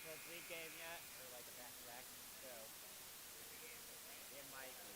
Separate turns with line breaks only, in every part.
Crossroads League game yet, or like a back-to-back show? It might be.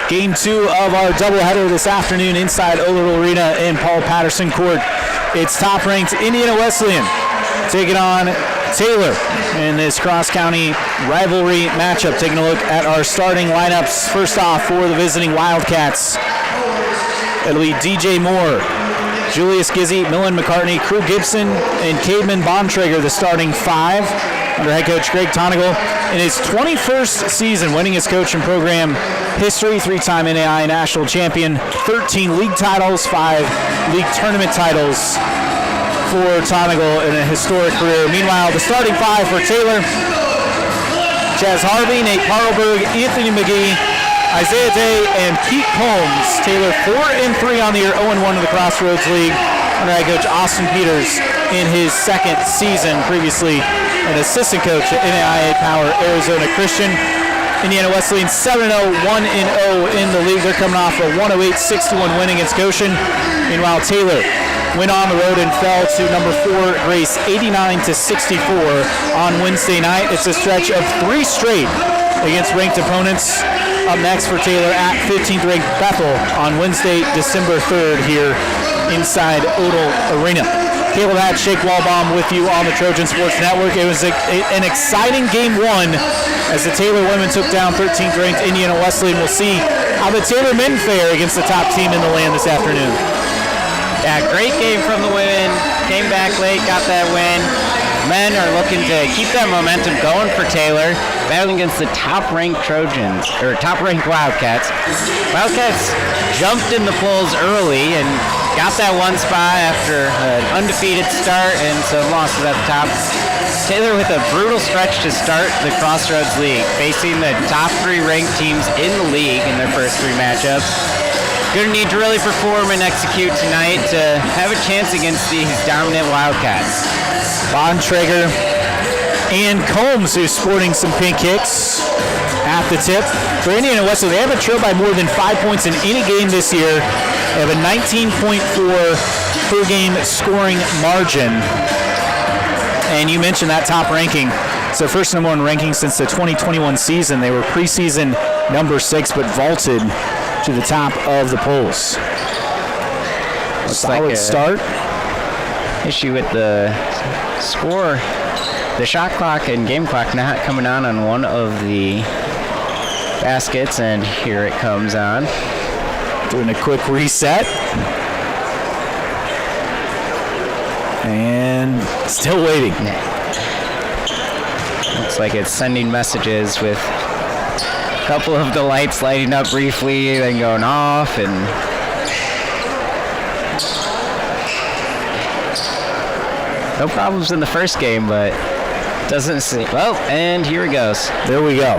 Game 2 of our doubleheader this afternoon inside Olerville Arena in Paul Patterson Court. It's top-ranked Indiana Wesleyan taking on Taylor in this cross-county rivalry matchup. Taking a look at our starting lineups. First off, for the visiting Wildcats, it'll be DJ Moore, Julius Gizzy, Millen McCartney, Crew Gibson, and Cademan Bontrager, the starting 5. Under head coach Greg Tonigal in his 21st season, winning his coaching program history, 3-time NAI national champion, 13 league titles, 5 league tournament titles for Tonigal in a historic career. Meanwhile, the starting 5 for Taylor: Chaz Harvey, Nate Parlberg, Anthony McGee, Isaiah Day, and Pete Combs. Taylor 4-3 on the year, 0-1 in the Crossroads League. Under head coach Austin Peters in his second season, previously an assistant coach at NAIA Power Arizona Christian. Indiana Wesleyan 7-0, 1-0 in the league. They're coming off a 108-61 win against Goshen. Meanwhile, Taylor went on the road and fell to number 4 Grace 89-64 on Wednesday night. It's a stretch of 3 straight against ranked opponents. Up next for Taylor at 15th ranked Bethel on Wednesday, December 3rd here inside Odell Arena. Caleb Hatch, Shake Wallbaum with you on the Trojan Sports Network. It was an exciting game 1 as the Taylor women took down 13th ranked Indiana Wesleyan. We'll see how the Taylor men fare against the top team in the land this afternoon.
Yeah, great game from the women. Came back late, got that win. Men are looking to keep that momentum going for Taylor, battling against the top-ranked Trojans, or top-ranked Wildcats. Wildcats jumped in the polls early and got that one spot after an undefeated start, and so lost it at the top. Taylor with a brutal stretch to start the Crossroads League, facing the top 3 ranked teams in the league in their first 3 matchups. Going to need to really perform and execute tonight to have a chance against these dominant Wildcats.
Bontrager and Combs, who's sporting some pink kicks at the tip. For Indiana Wesleyan, they haven't trailed by more than 5 points in any game this year. They have a 19.4 per game scoring margin. And you mentioned that top ranking. It's their first number 1 ranking since the 2021 season. They were preseason number 6, but vaulted to the top of the polls. Solid start.
Issue with the score, the shot clock and game clock not coming on one of the baskets, and here it comes on.
Doing a quick reset. And still waiting.
Looks like it's sending messages with Couple of the lights lighting up briefly, then going off, and no problems in the first game, but doesn't seem. Well, and here it goes.
There we go.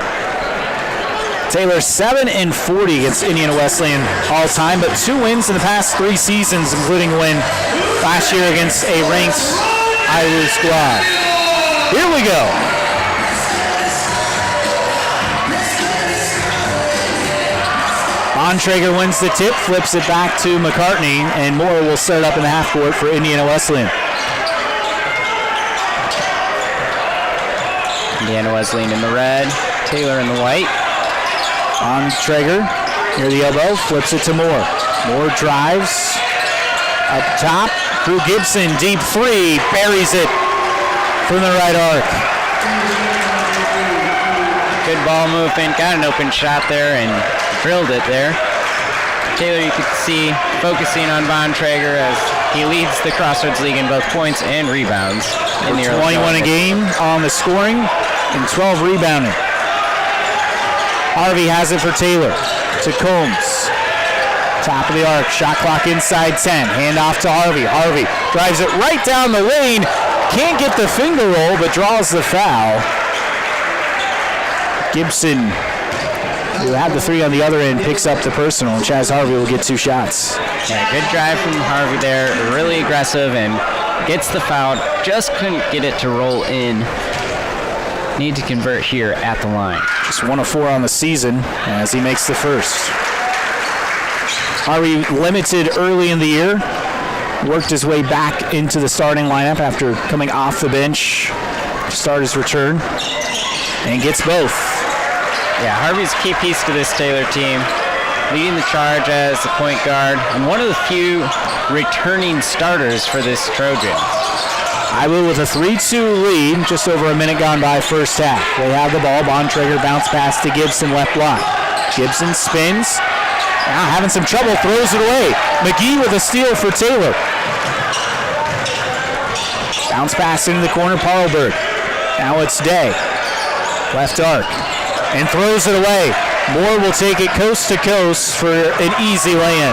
Taylor 7-40 against Indiana Wesleyan all time, but 2 wins in the past 3 seasons, including a win last year against a ranked Iowa squad. Here we go. Bontrager wins the tip, flips it back to McCartney, and Moore will set it up in the half court for Indiana Wesleyan.
Indiana Wesleyan in the red, Taylor in the white.
Bontrager near the elbow, flips it to Moore. Moore drives up top. Drew Gibson, deep 3, buries it from the right arc.
Good ball movement, got an open shot there and drilled it there. Taylor, you could see, focusing on Bontrager as he leads the Crossroads League in both points and rebounds. In the
21 a game on the scoring and 12 rebounding. Harvey has it for Taylor to Combs. Top of the arc, shot clock inside 10. Hand off to Harvey. Harvey drives it right down the lane. Can't get the finger roll, but draws the foul. Gibson, who had the 3 on the other end, picks up the personal, and Chaz Harvey will get 2 shots.
Yeah, good drive from Harvey there. Really aggressive and gets the foul. Just couldn't get it to roll in. Need to convert here at the line.
Just 1 of 4 on the season as he makes the first. Harvey limited early in the year, worked his way back into the starting lineup after coming off the bench to start his return, and gets both.
Yeah, Harvey's a key piece to this Taylor team, leading the charge as the point guard, and one of the few returning starters for this Trojans.
Iowa with a 3-2 lead, just over a minute gone by first half. They have the ball. Bontrager bounce pass to Gibson, left block. Gibson spins. Now having some trouble, throws it away. McGee with a steal for Taylor. Bounce pass into the corner, Parlberg. Now it's Day. Left arc. And throws it away. Moore will take it coast to coast for an easy lay-in.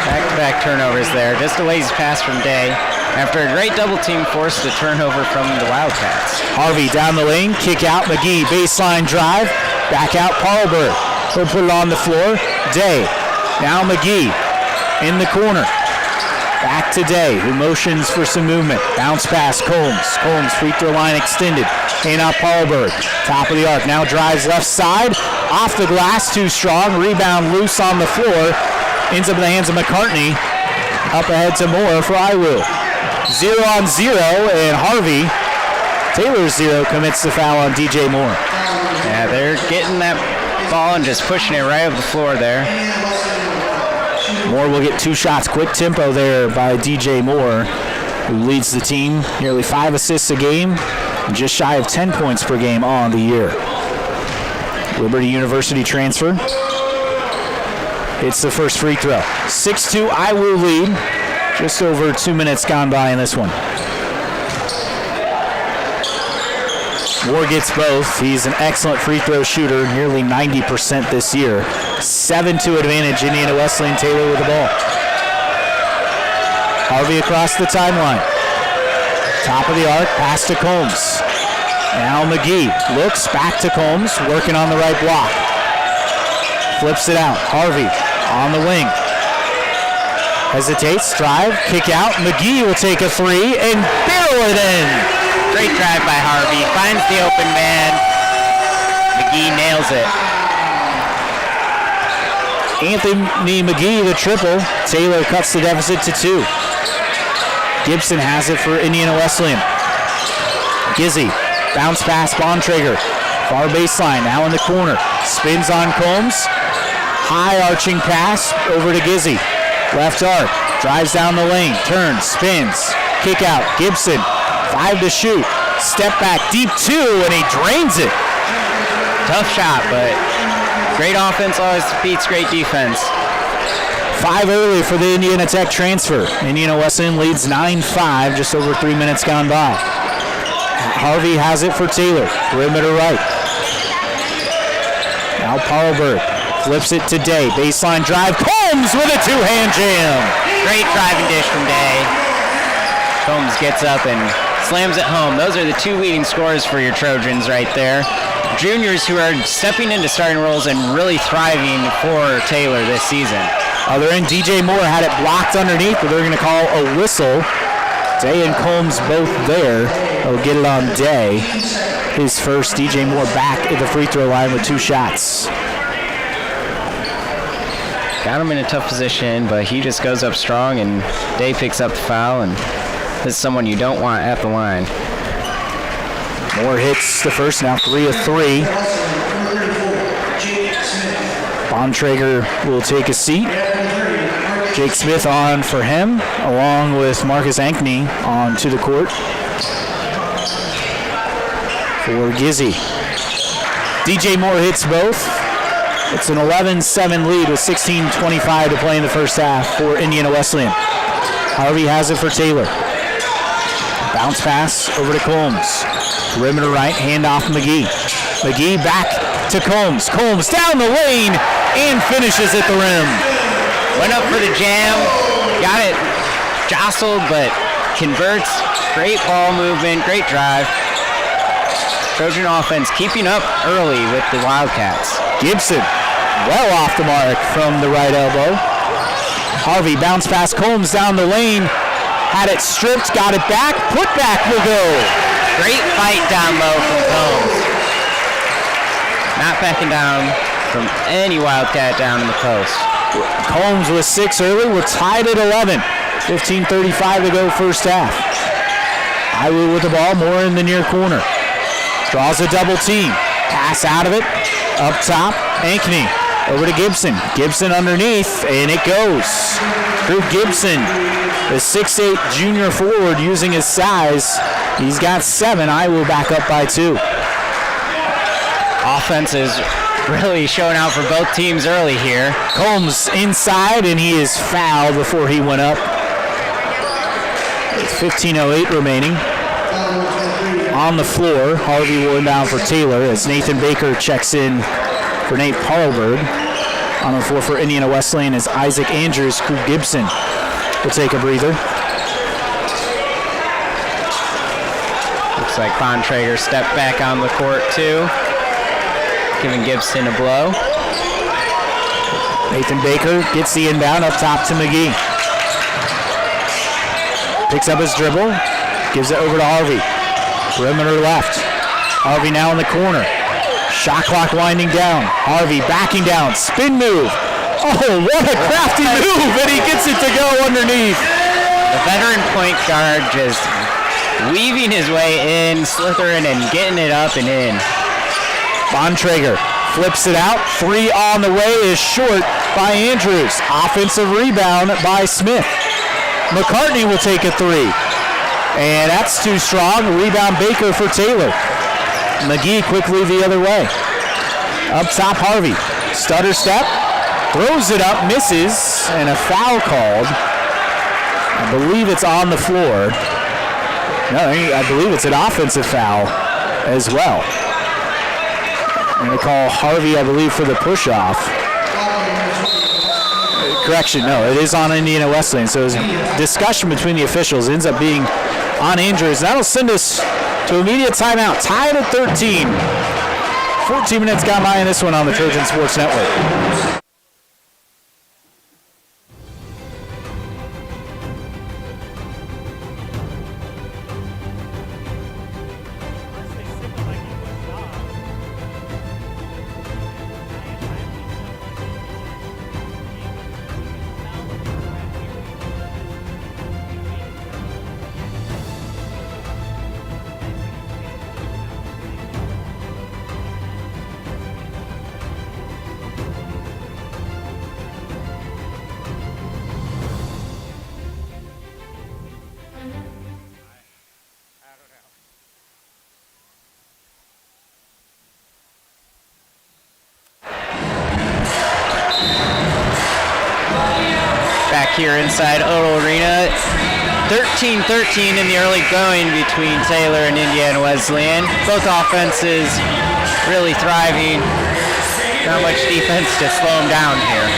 Back-to-back turnovers there. Just a lazy pass from Day. After a great double team, forced a turnover from the Wildcats.
Harvey down the lane, kick out McGee, baseline drive, back out Parlberg. He'll put it on the floor. Day. Now McGee in the corner. Back to Day, who motions for some movement. Bounce pass, Combs. Combs, free throw line extended. Hand out Parlberg. Top of the arc. Now drives left side. Off the glass, too strong. Rebound loose on the floor. Ends up in the hands of McCartney. Up ahead to Moore for Iwu. 0-on-0, and Harvey, Taylor's 0, commits the foul on DJ Moore.
Yeah, they're getting that ball and just pushing it right up the floor there.
Moore will get 2 shots. Quick tempo there by DJ Moore, who leads the team. Nearly 5 assists a game, and just shy of 10 points per game on the year. Liberty University transfer. Hits the first free throw. 6-2 Iwu lead. Just over 2 minutes gone by in this one. Moore gets both. He's an excellent free throw shooter, nearly 90% this year. 7-2 advantage, Indiana Wesleyan. Taylor with the ball. Harvey across the timeline. Top of the arc, pass to Combs. Now McGee looks back to Combs, working on the right block. Flips it out. Harvey on the wing. Hesitates, drive, kick out. McGee will take a 3 and barrel it in.
Great drive by Harvey. Finds the open man. McGee nails it.
Anthony McGee, the triple. Taylor cuts the deficit to 2. Gibson has it for Indiana Wesleyan. Gizzy, bounce pass, Bontrager. Far baseline, now in the corner. Spins on Combs. High arching pass over to Gizzy. Left arc, drives down the lane, turns, spins, kick out, Gibson, 5 to shoot, step back, deep 2, and he drains it.
Tough shot, but great offense always beats great defense.
5 early for the Indiana Tech transfer. Indiana Wesleyan leads 9-5, just over 3 minutes gone by. Harvey has it for Taylor, perimeter right. Now Parlberg flips it to Day. Baseline drive. Combs with a two-hand jam.
Great driving dish from Day. Combs gets up and slams it home. Those are the two leading scorers for your Trojans right there. Juniors who are stepping into starting roles and really thriving for Taylor this season.
Other end, DJ Moore had it blocked underneath, but they're going to call a whistle. Day and Combs both there. They'll get it on Day. His first. DJ Moore back at the free throw line with 2 shots.
Got him in a tough position, but he just goes up strong, and Day picks up the foul, and this is someone you don't want at the line.
Moore hits the first, now 3 of 3. Bontrager will take a seat. Jake Smith on for him, along with Marcus Ankney on to the court for Gizzy. DJ Moore hits both. It's an 11-7 lead with 16:25 to play in the first half for Indiana Wesleyan. Harvey has it for Taylor. Bounce pass over to Combs. Perimeter right, handoff McGee. McGee back to Combs. Combs down the lane and finishes at the rim.
Went up for the jam, got it jostled, but converts. Great ball movement, great drive. Trojan offense keeping up early with the Wildcats.
Gibson well off the mark from the right elbow. Harvey bounce pass Combs down the lane. Had it stripped, got it back. Put back will go.
Great fight down low from Combs. Not backing down from any Wildcat down in the post.
Combs with 6 early. We're tied at 11. 15:35 to go first half. Iowa with the ball, more in the near corner. Draws a double team. Pass out of it. Up top, Ankney. Over to Gibson. Gibson underneath, and it goes. Drew Gibson, the 6'8 junior forward, using his size. He's got 7. Iowa back up by 2.
Offense is really showing out for both teams early here.
Combs inside, and he is fouled before he went up. 15:08 remaining. On the floor, Harvey will inbound for Taylor as Nathan Baker checks in for Nate Parlberg. On the floor for Indiana Wesleyan is Isaac Andrews. Crew Gibson will take a breather.
Looks like Bontrager stepped back on the court too, giving Gibson a blow.
Nathan Baker gets the inbound up top to McGee. Picks up his dribble, gives it over to Harvey. Perimeter left. Harvey now in the corner. Shot clock winding down. Harvey backing down. Spin move. Oh, what a crafty move, and he gets it to go underneath.
The veteran point guard just weaving his way in, slithering and getting it up and in.
Bontrager flips it out. 3 on the way is short by Andrews. Offensive rebound by Smith. McCartney will take a 3. And that's too strong. Rebound Baker for Taylor. McGee quickly the other way. Up top, Harvey. Stutter step. Throws it up, misses, and a foul called. I believe it's on the floor. No, I believe it's an offensive foul as well. I'm going to call Harvey, I believe, for the push-off. Correction, no, it is on Indiana Wesleyan. So a discussion between the officials ends up being on Andrews. That'll send us to immediate timeout. Tied at 13. 14 minutes gone by in this one on the Trojan Sports Network.
Here inside Odell Arena. 13-13 in the early going between Taylor and Indiana Wesleyan. Both offenses really thriving. not much defense to slow him down here.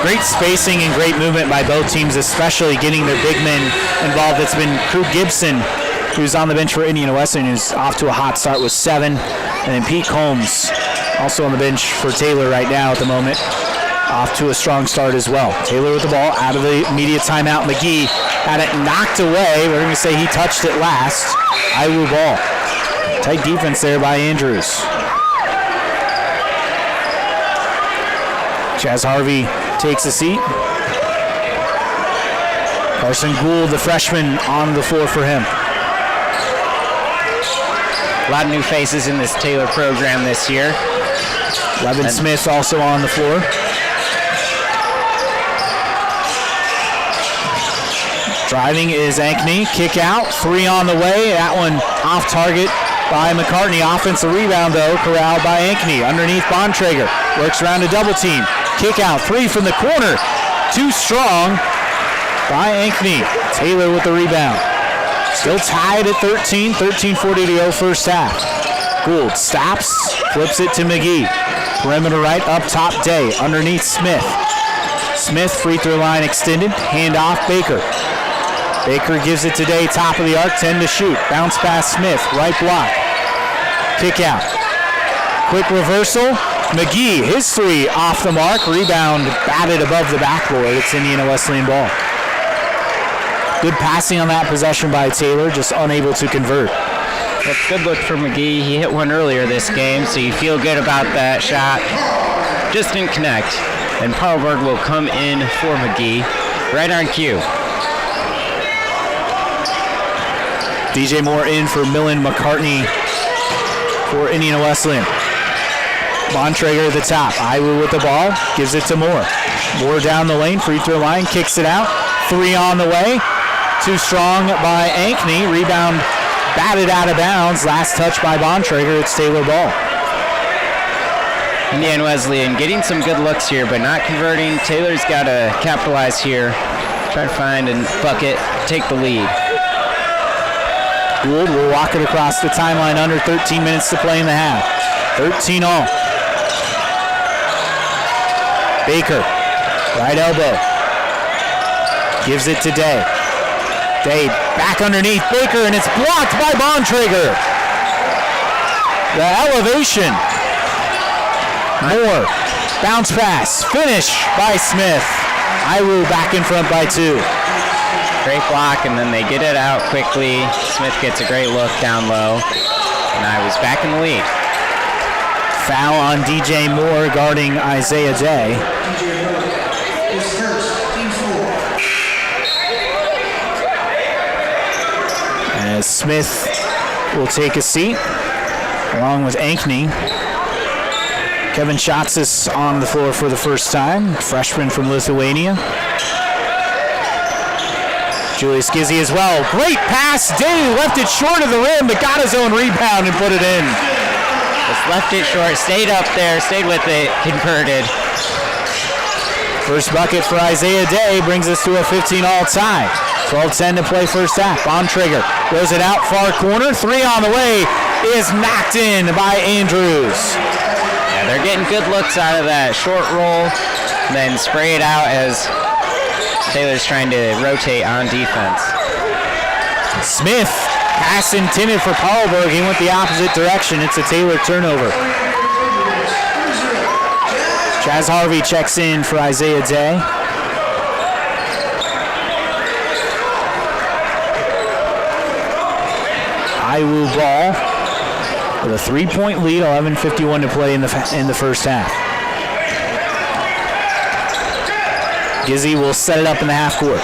Great spacing and great movement by both teams, especially getting their big men involved. It's been Crew Gibson, who's on the bench for Indiana Wesleyan, who's off to a hot start with 7. And then Pete Combs, also on the bench for Taylor right now at the moment, off to a strong start as well. Taylor with the ball out of the immediate timeout. McGee had it knocked away. We're going to say he touched it last. Iowa ball. Tight defense there by Andrews. Chaz Harvey takes a seat. Carson Gould, the freshman, on the floor for him.
A lot of new faces in this Taylor program this year.
Levin Smith also on the floor. Driving is Ankney. Kick out. 3 on the way. That one off target by McCartney. Offensive rebound, though, corralled by Ankney. Underneath Bontrager. Works around a double team. Kick out. 3 from the corner. Too strong by Ankney. Taylor with the rebound. Still tied at 13. 13:40 to go first half. Gould stops. Flips it to McGee. Perimeter right. Up top, Day. Underneath Smith. Smith, free throw line extended. Hand off Baker. Baker gives it to Day, top of the arc, 10 to shoot. Bounce pass Smith, right block. Kick out. Quick reversal. McGee, his 3 off the mark. Rebound batted above the backboard. It's Indiana Wesleyan ball. Good passing on that possession by Taylor, just unable to convert.
That's a good look for McGee. He hit one earlier this game, so you feel good about that shot. Just didn't connect. And Paulberg will come in for McGee. Right on cue.
DJ Moore in for Millen McCartney for Indiana Wesleyan. Bontrager at the top. Iwu with the ball. Gives it to Moore. Moore down the lane. Free throw line. Kicks it out. 3 on the way. Too strong by Ankney. Rebound batted out of bounds. Last touch by Bontrager. It's Taylor ball.
Indiana Wesleyan getting some good looks here, but not converting. Taylor's got to capitalize here. Try to find a bucket. Take the lead.
Gould will walk it across the timeline. Under 13 minutes to play in the half. 13 all. Baker, right elbow. Gives it to Day. Day back underneath Baker, and it's blocked by Bontrager. The elevation. Moore, bounce pass. Finish by Smith. Iwu back in front by 2.
Great block, and then they get it out quickly. Smith gets a great look down low, and I was back in the lead.
Foul on DJ Moore guarding Isaiah Day. As Smith will take a seat, along with Ankney. Kevin Schatzis on the floor for the first time, freshman from Lithuania. Julius Gizzi as well. Great pass. Day left it short of the rim, but got his own rebound and put it in.
Just left it short, stayed up there, stayed with it, converted.
First bucket for Isaiah Day brings us to a 15-all tie. 12-10 to play first half. Bontrager throws it out far corner. 3 on the way is knocked in by Andrews.
Yeah, they're getting good looks out of that short roll, then spray it out as Taylor's trying to rotate on defense.
Smith, pass intended for Paulberg. He went the opposite direction. It's a Taylor turnover. Chaz Harvey checks in for Isaiah Day. Iwu ball with a 3-point lead, 11:51 to play in the first half. Gizzi will set it up in the half court.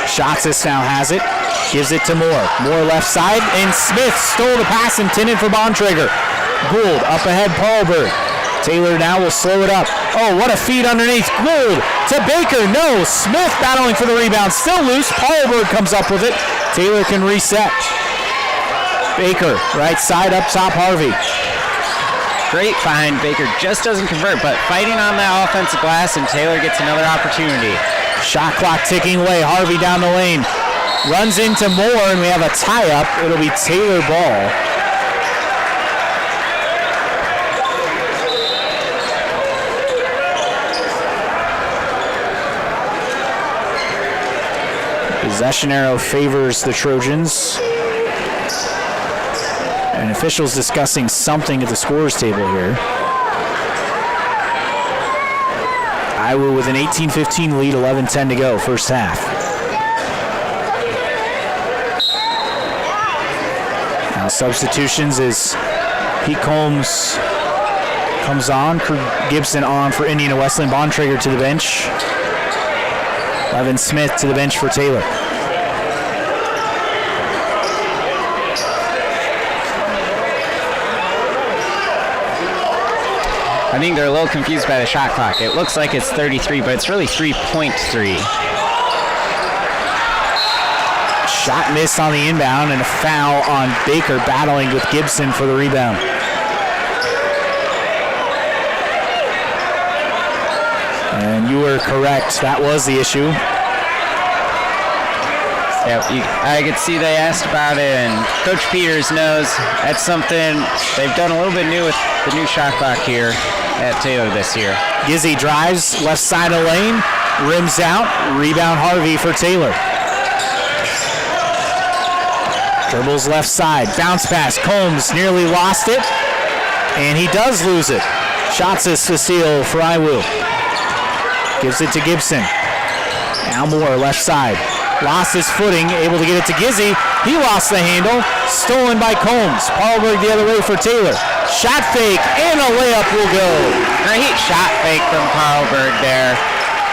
Schatzis now has it, gives it to Moore. Moore left side, and Smith stole the pass intended for Bontrager. Gould up ahead, Paulberg. Taylor now will slow it up. Oh, what a feed underneath. Gould to Baker. No, Smith battling for the rebound. Still loose. Paulberg comes up with it. Taylor can reset. Baker, right side up top, Harvey.
Great find. Baker just doesn't convert, but fighting on that offensive glass, and Taylor gets another opportunity.
Shot clock ticking away. Harvey down the lane. Runs into Moore, and we have a tie-up. It'll be Taylor ball. Possession arrow favors the Trojans. And officials discussing something at the scorers table here. Iowa with an 18-15 lead, 11-10 to go, first half. Now substitutions as Pete Combs comes on, Gibson on for Indiana Wesleyan, Bontrager to the bench. Levin Smith to the bench for Taylor.
I think they're a little confused by the shot clock. It looks like it's 33, but it's really 3.3.
Shot missed on the inbound and a foul on Baker battling with Gibson for the rebound. And you were correct. That was the issue.
Yep, I could see they asked about it, and Coach Peters knows that's something they've done a little bit new with the new shot clock here at Taylor this year.
Gizzy drives left side of the lane, rims out, rebound Harvey for Taylor. Dribbles left side, bounce pass, Combs nearly lost it, and he does lose it. Shots is the steal for IWU. Gives it to Gibson. Now Moore left side. Lost his footing, able to get it to Gizzy. He lost the handle, stolen by Combs. Paulberg the other way for Taylor. Shot fake, and a layup will go.
Great shot fake from Paulberg there.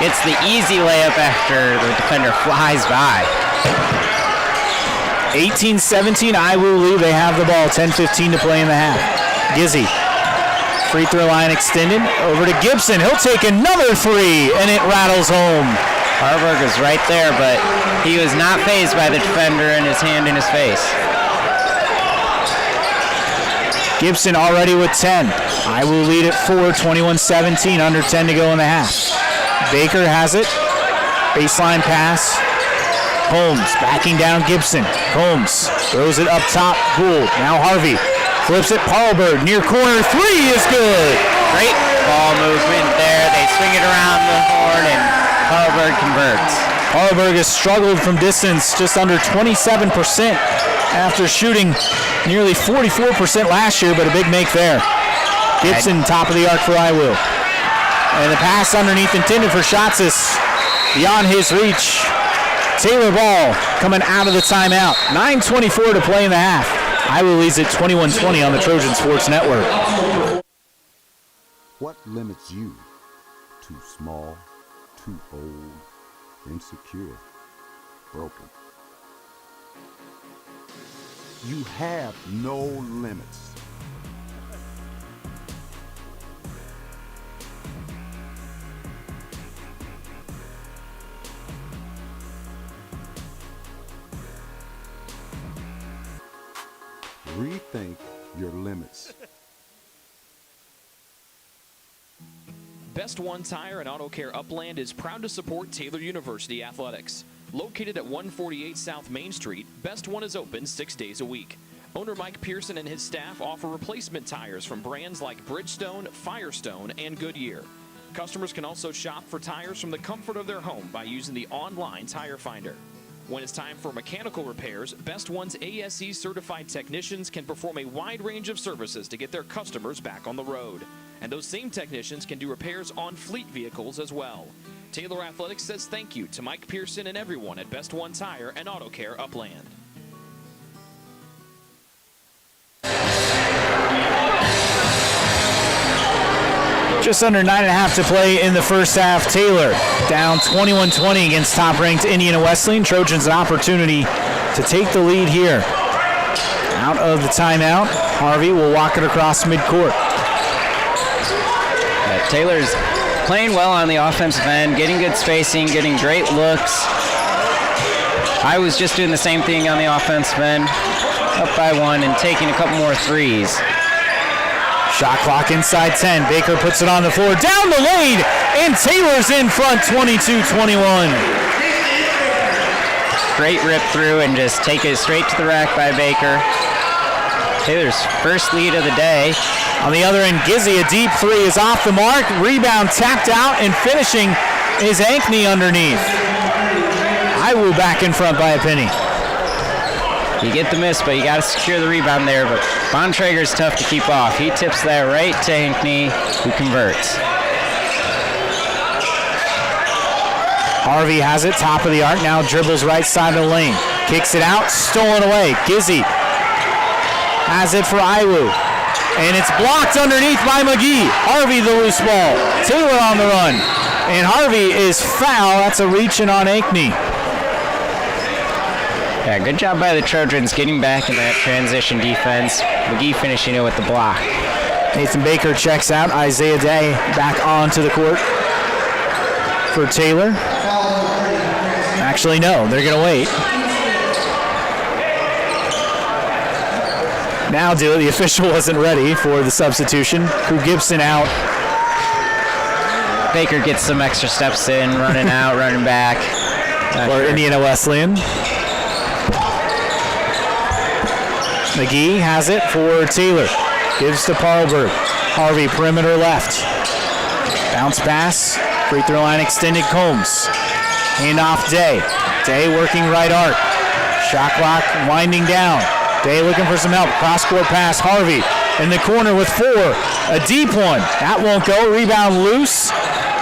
It's the easy layup after the defender flies by.
18-17, IWU lead. They have the ball, 10:15 to play in the half. Gizzy, free throw line extended, over to Gibson. He'll take another three, and it rattles home.
Harburg is right there, but he was not fazed by the defender and his hand in his face.
Gibson already with 10. IWU lead at 4, 21-17, under 10 to go in the half. Baker has it. Baseline pass. Combs backing down Gibson. Combs throws it up top. Gould. Now Harvey flips it. Paulberg near corner. Three is good.
Great ball movement there. They swing it around the horn and Paulberg converts.
Paulberg has struggled from distance, just under 27% after shooting nearly 44% last year, but a big make there. Gibson top of the arc for IWU. And the pass underneath intended for Schatzis, beyond his reach. Taylor ball coming out of the timeout. 9:24 to play in the half. IWU leads at 21-20 on the Trojan Sports Network.
What limits you? Too small, too old, insecure, broken. You have no limits. Rethink your limits.
Best One Tire and Auto Care Upland is proud to support Taylor University Athletics. Located at 148 South Main Street, Best One is open 6 days a week. Owner Mike Pearson and his staff offer replacement tires from brands like Bridgestone, Firestone, and Goodyear. Customers can also shop for tires from the comfort of their home by using the online tire finder. When it's time for mechanical repairs, Best One's ASE certified technicians can perform a wide range of services to get their customers back on the road. And those same technicians can do repairs on fleet vehicles as well. Taylor Athletics says thank you to Mike Pearson and everyone at Best One Tire and Auto Care Upland.
Just under 9.5 to play in the first half. Taylor down 21-20 against top-ranked Indiana Wesleyan. Trojans an opportunity to take the lead here. Out of the timeout, Harvey will walk it across midcourt.
Taylor's playing well on the offensive end, getting good spacing, getting great looks. I was just doing the same thing on the offensive end, up by one and taking a couple more threes.
Shot clock inside 10. Baker puts it on the floor, down the lane, and Taylor's in front, 22-21.
Great rip through and just take it straight to the rack by Baker. Taylor's first lead of the day.
On the other end, Gizzy, a deep three is off the mark. Rebound tapped out, and finishing is Ankney underneath. Iwu back in front by a penny.
You get the miss, but you got to secure the rebound there. But Bontrager's tough to keep off. He tips that right to Ankney, who converts.
Harvey has it, top of the arc, now dribbles right side of the lane. Kicks it out, stolen away. Gizzy has it for Iwu. And it's blocked underneath by McGee. Harvey the loose ball. Taylor on the run. And Harvey is foul. That's a reaching on Ankney.
Yeah, good job by the Trojans getting back in that transition defense. McGee finishing it with the block.
Nathan Baker checks out. Isaiah Day back onto the court for Taylor. Actually, no, they're going to wait. Now do it. The official wasn't ready for the substitution. Crew Gibson out.
Baker gets some extra steps in, running out, running back.
For Indiana Wesleyan. McGee has it for Taylor. Gives to Paulberg. Harvey, perimeter left. Bounce pass. Free throw line extended. Combs. Hand off Day. Day working right arc. Shot clock winding down. Day looking for some help. Cross-court pass. Harvey in the corner with 4. A deep one. That won't go. Rebound loose.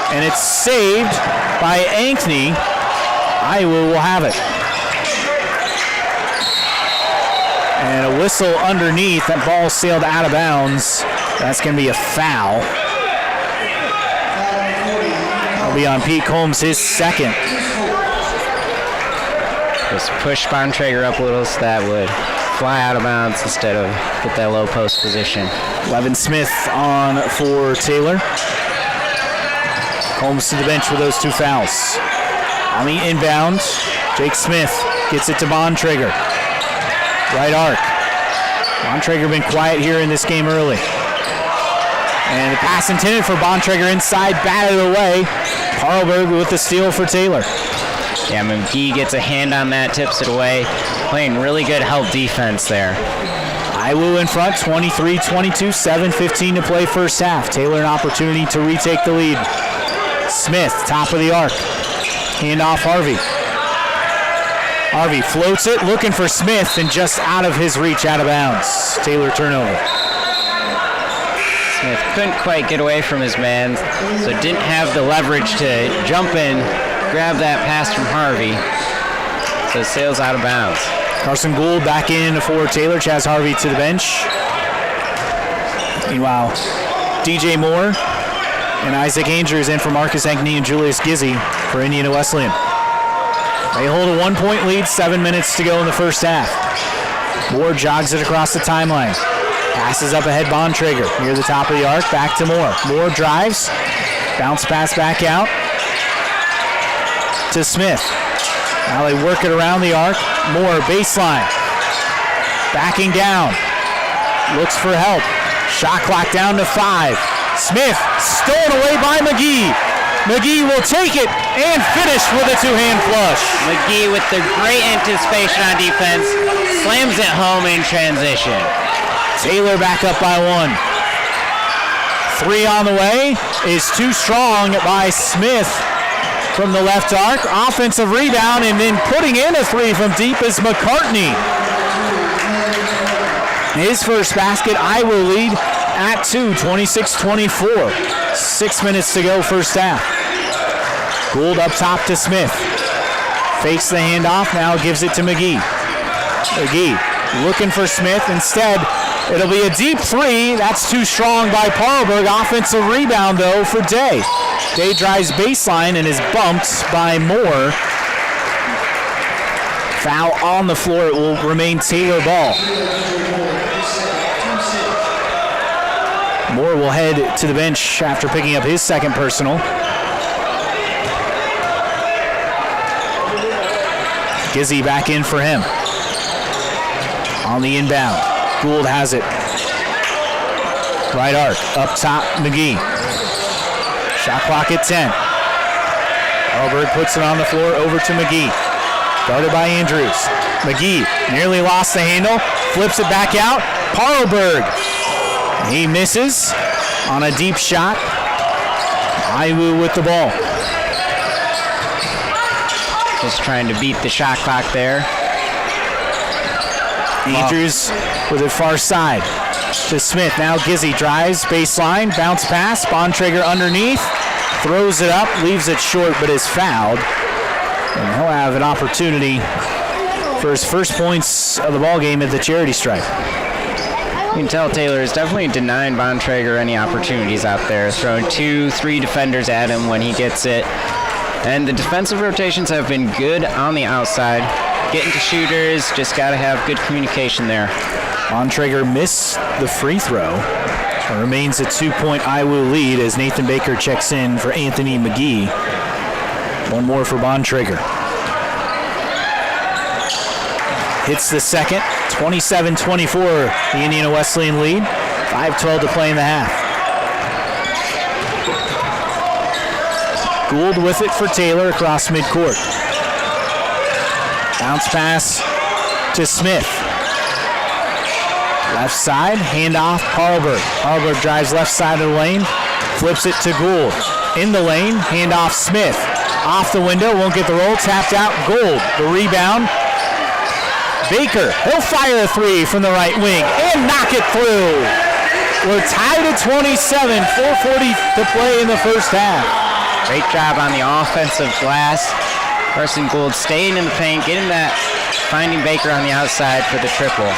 And it's saved by Ankney. Iowa will have it. And a whistle underneath. That ball sailed out of bounds. That's going to be a foul. That'll be on Pete Combs, his second.
Just push Bontrager up a little so that would fly out of bounds instead of hit that low post position.
Levin Smith on for Taylor. Combs to the bench with those 2 fouls. On the inbound, Jake Smith gets it to Bontrager. Right arc. Bontrager been quiet here in this game early. And the pass intended for Bontrager inside, batted away. Parlberg with the steal for Taylor.
Yeah, McGee gets a hand on that, tips it away. Playing really good help defense there.
Iwu in front, 23-22, 7:15 to play first half. Taylor an opportunity to retake the lead. Smith, top of the arc. Hand off Harvey. Harvey floats it, looking for Smith, and just out of his reach, out of bounds. Taylor turnover.
Smith couldn't quite get away from his man, so didn't have the leverage to jump in, grab that pass from Harvey. So it sails out of bounds.
Carson Gould back in for Taylor. Chaz Harvey to the bench. Meanwhile, DJ Moore and Isaac Andrews in for Marcus Ankney and Julius Gizzy for Indiana Wesleyan. They hold a 1-point lead, 7 minutes to go in the first half. Moore jogs it across the timeline. Passes up ahead, Bontrager near the top of the arc, back to Moore. Moore drives, bounce pass back out to Smith. Now they work it around the arc. Moore, baseline. Backing down. Looks for help. Shot clock down to 5. Smith, stolen away by McGee. McGee will take it and finish with a 2-hand flush.
McGee with the great anticipation on defense, slams it home in transition.
Taylor back up by 1. 3 on the way is too strong by Smith from the left arc. Offensive rebound, and then putting in a 3 from deep is McCartney. His first basket. Iowa lead at 2, 26-24. 6 minutes to go first half. Gould up top to Smith. Fakes the handoff, now gives it to McGee. McGee looking for Smith. Instead, it'll be a deep 3. That's too strong by Parlberg. Offensive rebound, though, for Day. Day drives baseline and is bumped by Moore. Foul on the floor. It will remain Taylor ball. Moore will head to the bench after picking up his second personal. Gizzy back in for him. On the inbound. Gould has it. Right arc. Up top, McGee. Shot clock at 10. Parlberg puts it on the floor over to McGee. Guarded by Andrews. McGee nearly lost the handle. Flips it back out. Parlberg. He misses on a deep shot. Iwu with the ball.
Just trying to beat the shot clock there.
Andrews with it far side to Smith. Now Gizzy drives, baseline, bounce pass, Bontrager underneath, throws it up, leaves it short, but is fouled. And he'll have an opportunity for his first points of the ball game at the charity stripe.
You can tell Taylor is definitely denying Bontrager any opportunities out there, throwing 2-3 defenders at him when he gets it. And the defensive rotations have been good on the outside. Getting to shooters, just got to have good communication there.
Bontrager missed the free throw. It remains a 2-point IWU lead as Nathan Baker checks in for Anthony McGee. One more for Bontrager. Hits the second, 27-24, the Indiana Wesleyan lead. 5:12 to play in the half. Gould with it for Taylor across midcourt. Bounce pass to Smith. Left side, handoff, Parlberg. Parlberg drives left side of the lane, flips it to Gould. In the lane, handoff Smith. Off the window, won't get the roll, tapped out, Gould. The rebound, Baker. He'll fire a three from the right wing and knock it through. We're tied at 27, 4:40 to play in the first half.
Great job on the offensive glass. Carson Gould staying in the paint, getting that, finding Baker on the outside for the triple.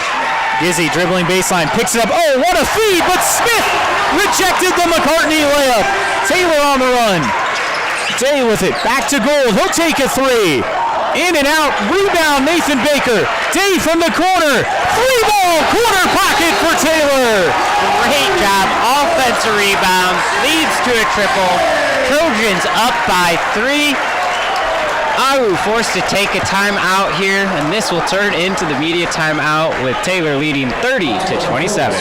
Gizzy dribbling baseline, picks it up. Oh, what a feed, but Smith rejected the McCartney layup. Taylor on the run. Day with it, back to Gould. He'll take a three. In and out, rebound Nathan Baker. Day from the corner. Three ball, corner pocket for Taylor.
Great job, offensive rebound, leads to a triple. Trojans up by 3. IWU forced to take a timeout here, and this will turn into the media timeout with Taylor leading 30-27.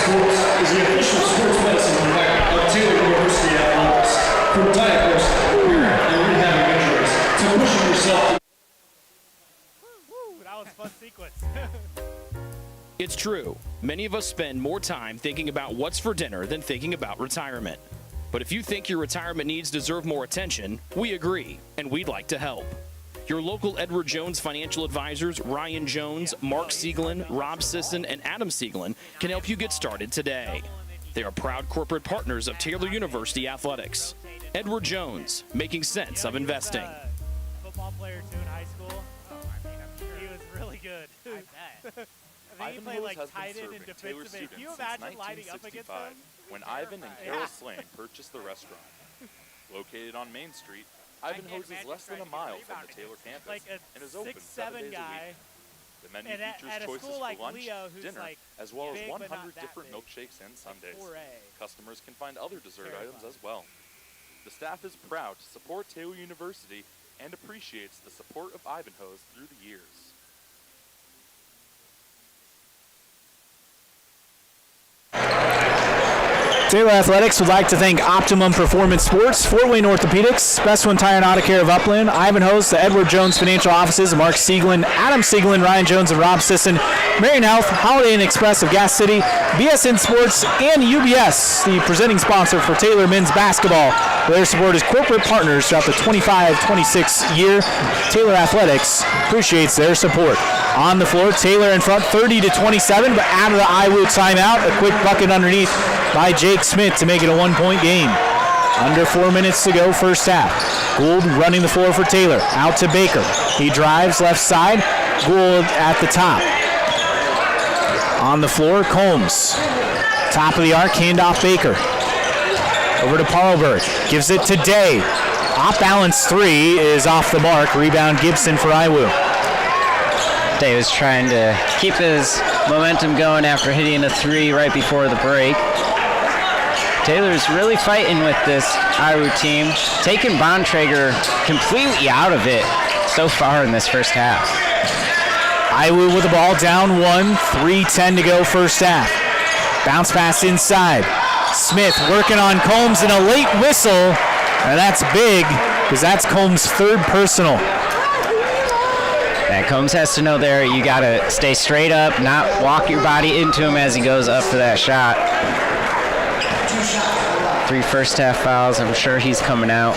That was a fun sequence.
It's true. Many of us spend more time thinking about what's for dinner than thinking about retirement. But if you think your retirement needs deserve more attention, we agree, and we'd like to help. Your local Edward Jones financial advisors, Ryan Jones, Mark Sieglin, Rob Sisson, and Adam Sieglin, can help you get started today. They are proud corporate partners of Taylor University Athletics. Edward Jones, making sense of investing.
Football player too in high school. He was really good. I bet. I think he played like tight end and defensive end. Can you imagine lining up against them?
When Ivan and Carol Slane purchased the restaurant. Located on Main Street, Ivanhoe's is less than a mile from the Taylor campus
like
and is open 7 days
guy.
a week. The menu
At
features
a
choices
school
for
like
lunch,
Leo, who's
dinner,
like
as well as
big, but
100
not that
different
big.
milkshakes and sundaes.
4A.
Customers can find other dessert items
Terrifying.
as well. The staff is proud to support Taylor University and appreciates the support of Ivanhoe's through the years.
Taylor Athletics would like to thank Optimum Performance Sports, Fort Wayne Orthopedics, Best One Tire and Auto Care of Upland, Ivanhoe's, the Edward Jones Financial Offices, Mark Sieglin, Adam Sieglin, Ryan Jones, and Rob Sisson, Marion Health, Holiday Inn Express of Gas City, BSN Sports, and UBS, the presenting sponsor for Taylor men's basketball. Their support is corporate partners throughout the 25-26 year. Taylor Athletics appreciates their support. On the floor, Taylor in front 30-27, but out of the IWU timeout, a quick bucket underneath by Jake Smith to make it a 1-point game. Under 4 minutes to go, first half. Gould running the floor for Taylor. Out to Baker. He drives left side. Gould at the top. On the floor, Combs. Top of the arc, handoff Baker. Over to Parlberg. Gives it to Day. Off balance three is off the mark. Rebound Gibson for IWU.
Day was trying to keep his momentum going after hitting a three right before the break. Taylor's really fighting with this IWU team, taking Bontrager completely out of it so far in this first half.
IWU with the ball down 1, 3:10 to go first half. Bounce pass inside. Smith working on Combs and a late whistle. And that's big because that's Combs' third personal.
Yeah, Combs has to know there you got to stay straight up, not walk your body into him as he goes up for that shot. 3 first half fouls. I'm sure he's coming out.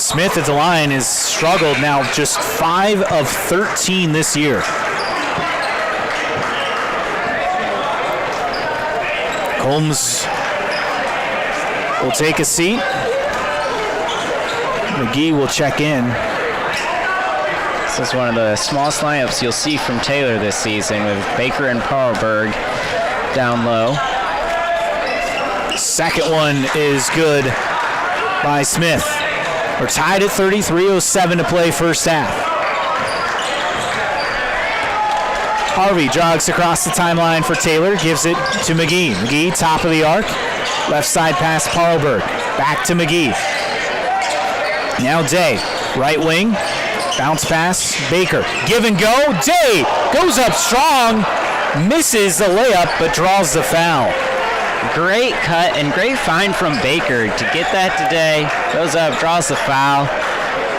Smith at the line has struggled now, just 5 of 13 this year. Holmes will take a seat. McGee will check in.
This is one of the smallest lineups you'll see from Taylor this season, with Baker and Paarlberg down low.
Second one is good by Smith. We're tied at 33:07 to play first half. Harvey jogs across the timeline for Taylor, gives it to McGee. McGee, top of the arc. Left side pass, Paarlberg. Back to McGee. Now Day, right wing. Bounce pass, Baker. Give and go. Day goes up strong. Misses the layup, but draws the foul.
Great cut and great find from Baker to get that today. Goes up, draws the foul.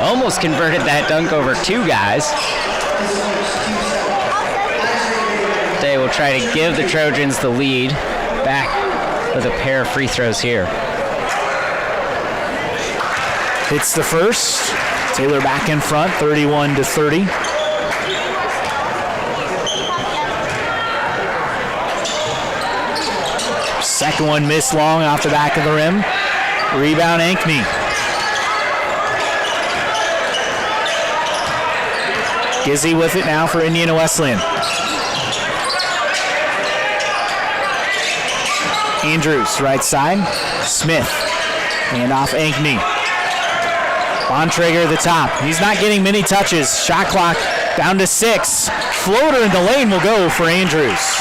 Almost converted that dunk over 2 guys. Day will try to give the Trojans the lead. Back with a pair of free throws here.
Hits the first. Taylor back in front, 31-30. Second one missed long off the back of the rim. Rebound Ankney. Gizzy with it now for Indiana Wesleyan. Andrews, right side. Smith. Hand off Ankney. Bontrager at the top. He's not getting many touches. Shot clock down to 6. Floater in the lane will go for Andrews.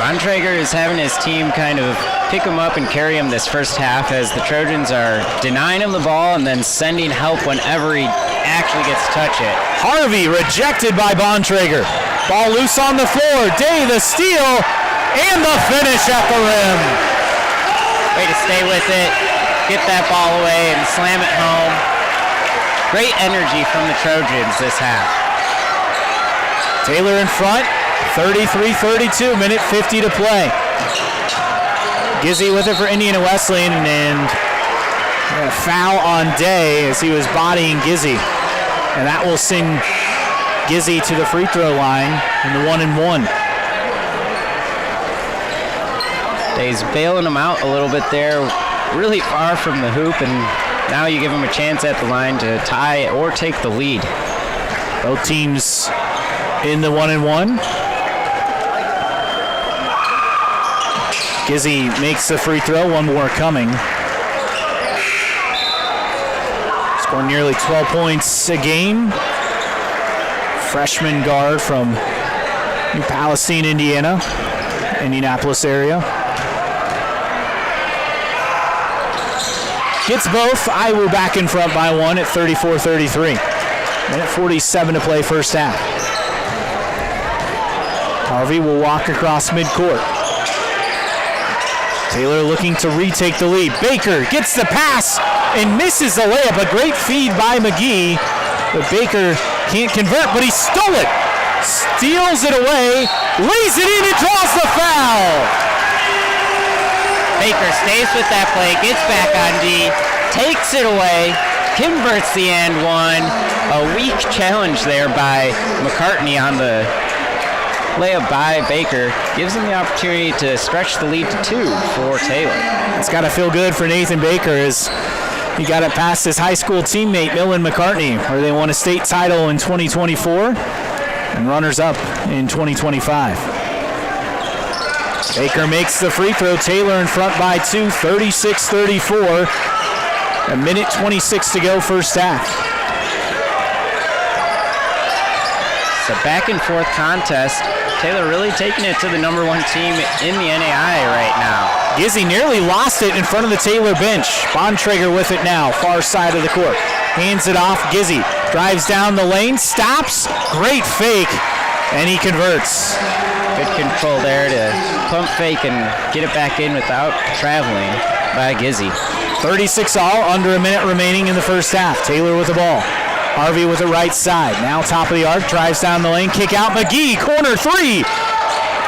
Bontrager is having his team kind of pick him up and carry him this first half, as the Trojans are denying him the ball and then sending help whenever he actually gets to touch it.
Harvey rejected by Bontrager. Ball loose on the floor. Day the steal and the finish at the rim.
Way to stay with it, get that ball away and slam it home. Great energy from the Trojans this half.
Taylor in front, 33-32, minute 50 to play. Gizzy with it for Indiana Wesleyan, and a foul on Day as he was bodying Gizzy. And that will send Gizzy to the free throw line in the 1-and-1.
Day's bailing him out a little bit there, really far from the hoop, and now you give him a chance at the line to tie or take the lead.
Both teams in the 1-and-1. Gizzy makes the free throw, one more coming. Scored nearly 12 points a game. Freshman guard from New Palestine, Indiana, Indianapolis area. Gets both. Iowa back in front by 1 at 34-33. Minute 47 to play first half. Harvey will walk across midcourt. Taylor looking to retake the lead. Baker gets the pass and misses the layup. A great feed by McGee. But Baker can't convert, but he stole it. Steals it away, lays it in and draws the foul.
Baker stays with that play, gets back on D, takes it away, converts the and one. A weak challenge there by McCartney on the layup by Baker. Gives him the opportunity to stretch the lead to 2 for Taylor.
It's got to feel good for Nathan Baker as he got it past his high school teammate, Millen McCartney, where they won a state title in 2024 and runners-up in 2025. Baker makes the free throw. Taylor in front by 2, 36-34. A minute 26 to go first half.
It's a back and forth contest. Taylor really taking it to the number 1 team in the NAI right now.
Gizzy nearly lost it in front of the Taylor bench. Bontrager with it now, far side of the court. Hands it off, Gizzy drives down the lane, stops, great fake, and he converts.
Good control there to pump fake and get it back in without traveling by Gizzy.
36 all, under a minute remaining in the first half. Taylor with the ball. Harvey with the right side. Now top of the arc, drives down the lane, kick out McGee, corner 3.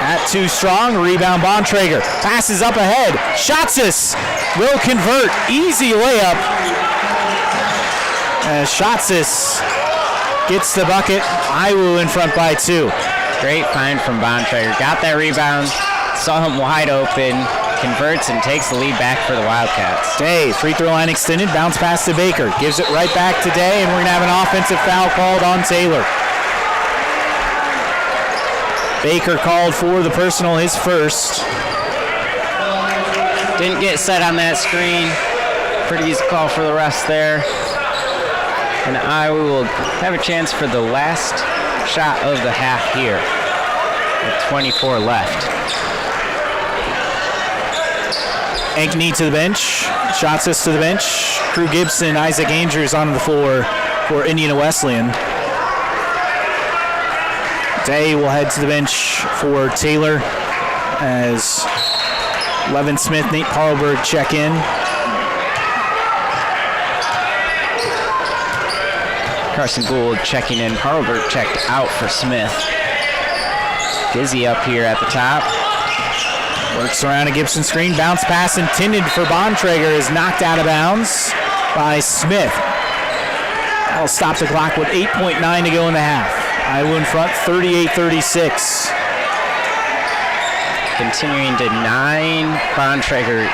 At too strong, rebound Bontrager. Passes up ahead, Schatzis will convert, easy layup. As Schatzis gets the bucket. Iwu in front by 2.
Great find from Bontrager. Got that rebound, saw him wide open, converts and takes the lead back for the Wildcats.
Day, free throw line extended, bounce pass to Baker. Gives it right back to Day, and we're going to have an offensive foul called on Taylor. Baker called for the personal, his first.
Didn't get set on that screen. Pretty easy call for the rest there. And Iowa will have a chance for the last shot of the half here. With 24 left.
Ankney to the bench. Schatzis to the bench. Crew Gibson, Isaac Andrews on the floor for Indiana Wesleyan. Day will head to the bench for Taylor as Levin Smith, Nate Parlberg check in.
Carson Gould checking in. Parlberg checked out for Smith. Dizzy up here at the top.
Works around a Gibson screen. Bounce pass intended for Bontrager is knocked out of bounds by Smith. That'll stop the clock with 8.9 to go in the half. Iowa in front, 38-36. Continuing to 9. Bontrager,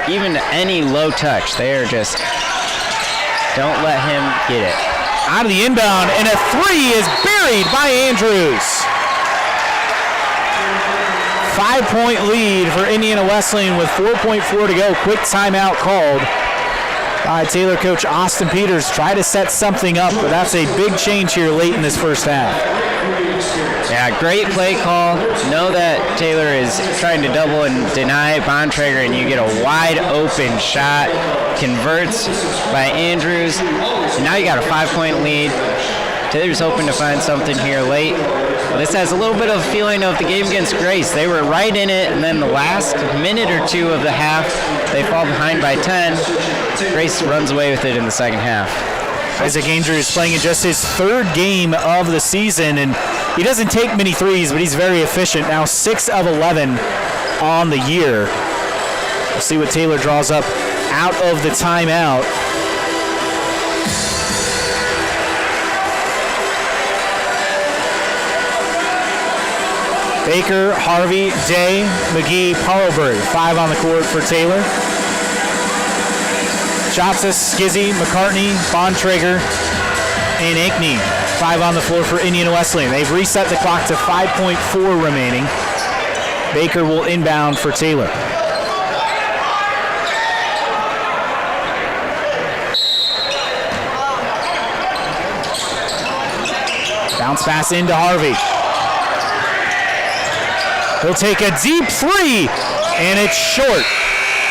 even any low touch, they are just, don't let him get it. Out of the inbound, and a 3 is buried by Andrews. 5-point lead for Indiana Wesleyan with 4.4 to go. Quick timeout called by Taylor coach Austin Peters. Try to set something up, but that's a big change here late in this first half. Yeah, great play call. Know that Taylor is trying to double and deny Bontrager, and you get a wide open shot. Converts by Andrews. And now you got a 5-point lead. Taylor's hoping to find something here late. Well, this has a little bit of a feeling of the game against Grace. They were right in it, and then the last minute or two of the half, they fall behind by 10. Grace runs away with it in the second half. Isaac Andrews playing in just his 3rd game of the season, and he doesn't take many threes, but he's very efficient. Now 6 of 11 on the year. We'll see what Taylor draws up out of the timeout. Baker, Harvey, Day, McGee, Parlberg. 5 on the court for Taylor. Schatzis, Skizzy, McCartney, Bontrager, and Ankney. 5 on the floor for Indiana Wesleyan. They've reset the clock to 5.4 remaining. Baker will inbound for Taylor. Bounce pass into Harvey. He'll take a deep 3, and it's short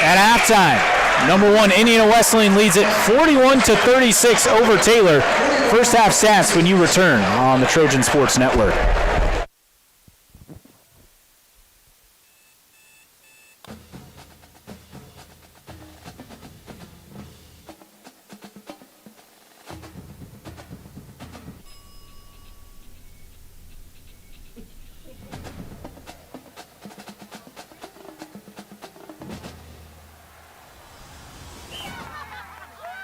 at halftime. Number 1, Indiana Wesleyan leads it 41-36 over Taylor. First half stats when you return on the Trojan Sports Network.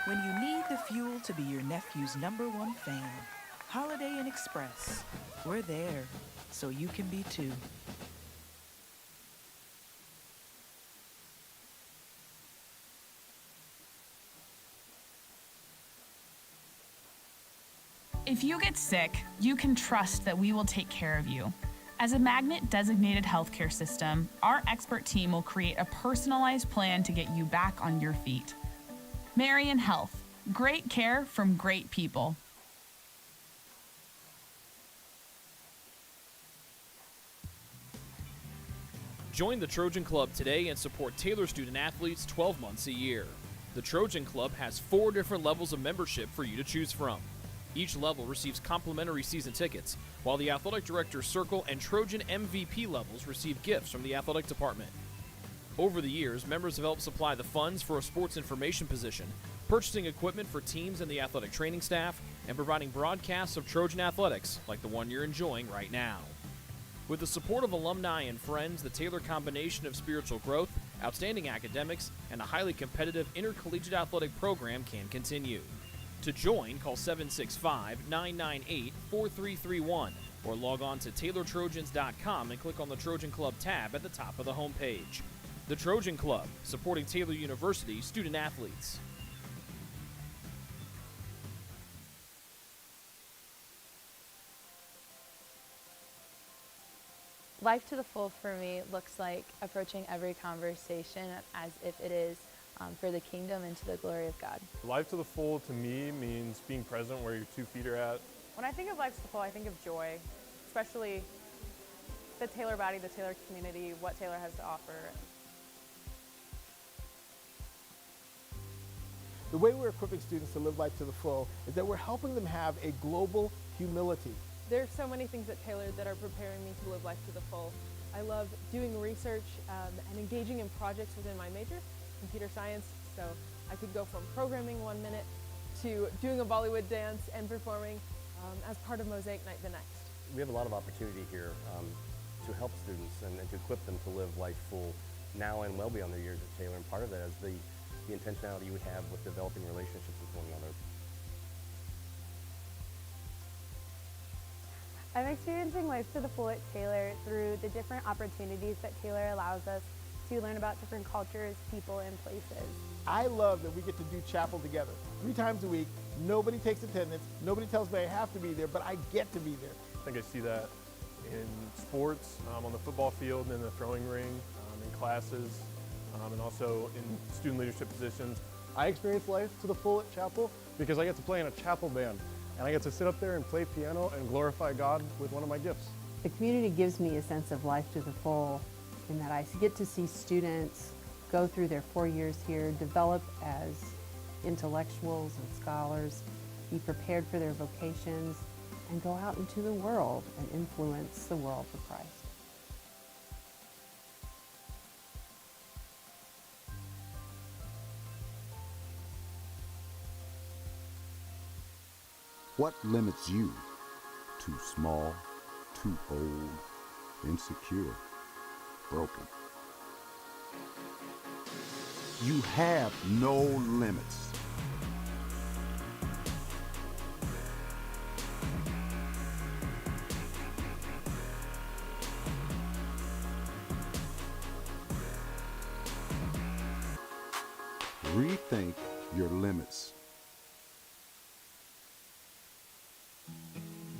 When you need the fuel to be your nephew's #1 fan, Holiday Inn Express. We're there, so you can be too.
If you get sick, you can trust that we will take care of you. As a Magnet-designated healthcare system, our expert team will create a personalized plan to get you back on your feet. Marion Health. Great care from great people.
Join the Trojan Club today and support Taylor student athletes 12 months a year. The Trojan Club has 4 different levels of membership for you to choose from. Each level receives complimentary season tickets, while the Athletic Director's Circle and Trojan MVP levels receive gifts from the athletic department. Over the years, members have helped supply the funds for a sports information position, purchasing equipment for teams and the athletic training staff, and providing broadcasts of Trojan athletics like the one you're enjoying right now. With the support of alumni and friends, the Taylor combination of spiritual growth, outstanding academics, and a highly competitive intercollegiate athletic program can continue. To join, call 765-998-4331 or log on to TaylorTrojans.com and click on the Trojan Club tab at the top of the homepage. The Trojan Club, supporting Taylor University student athletes.
Life to the full for me looks like approaching every conversation as if it is for the kingdom and to the glory of God.
Life to the full to me means being present where your 2 feet are at.
When I think of life to the full, I think of joy, especially the Taylor body, the Taylor community, what Taylor has to offer.
The way we're equipping students to live life to the full is that we're helping them have a global humility.
There's so many things at Taylor that are preparing me to live life to the full. I love doing research and engaging in projects within my major, computer science, so I could go from programming one minute to doing a Bollywood dance and performing as part of Mosaic Night the next.
We have a lot of opportunity here to help students and to equip them to live life full now and well beyond their years at Taylor, and part of that is the intentionality we have with developing relationships with one another.
I'm experiencing life to the full at Taylor through the different opportunities that Taylor allows us to learn about different cultures, people, and places.
I love that we get to do chapel together 3 times a week. Nobody takes attendance. Nobody tells me I have to be there, but I get to be there.
I think I see that in sports, on the football field, in the throwing ring, in classes, and also in student leadership positions.
I experience life to the full at chapel because I get to play in a chapel band, and I get to sit up there and play piano and glorify God with one of my gifts.
The community gives me a sense of life to the full in that I get to see students go through their 4 years here, develop as intellectuals and scholars, be prepared for their vocations, and go out into the world and influence the world for Christ.
What limits you? Too small, too old, insecure, broken. You have no limits. Rethink your limits.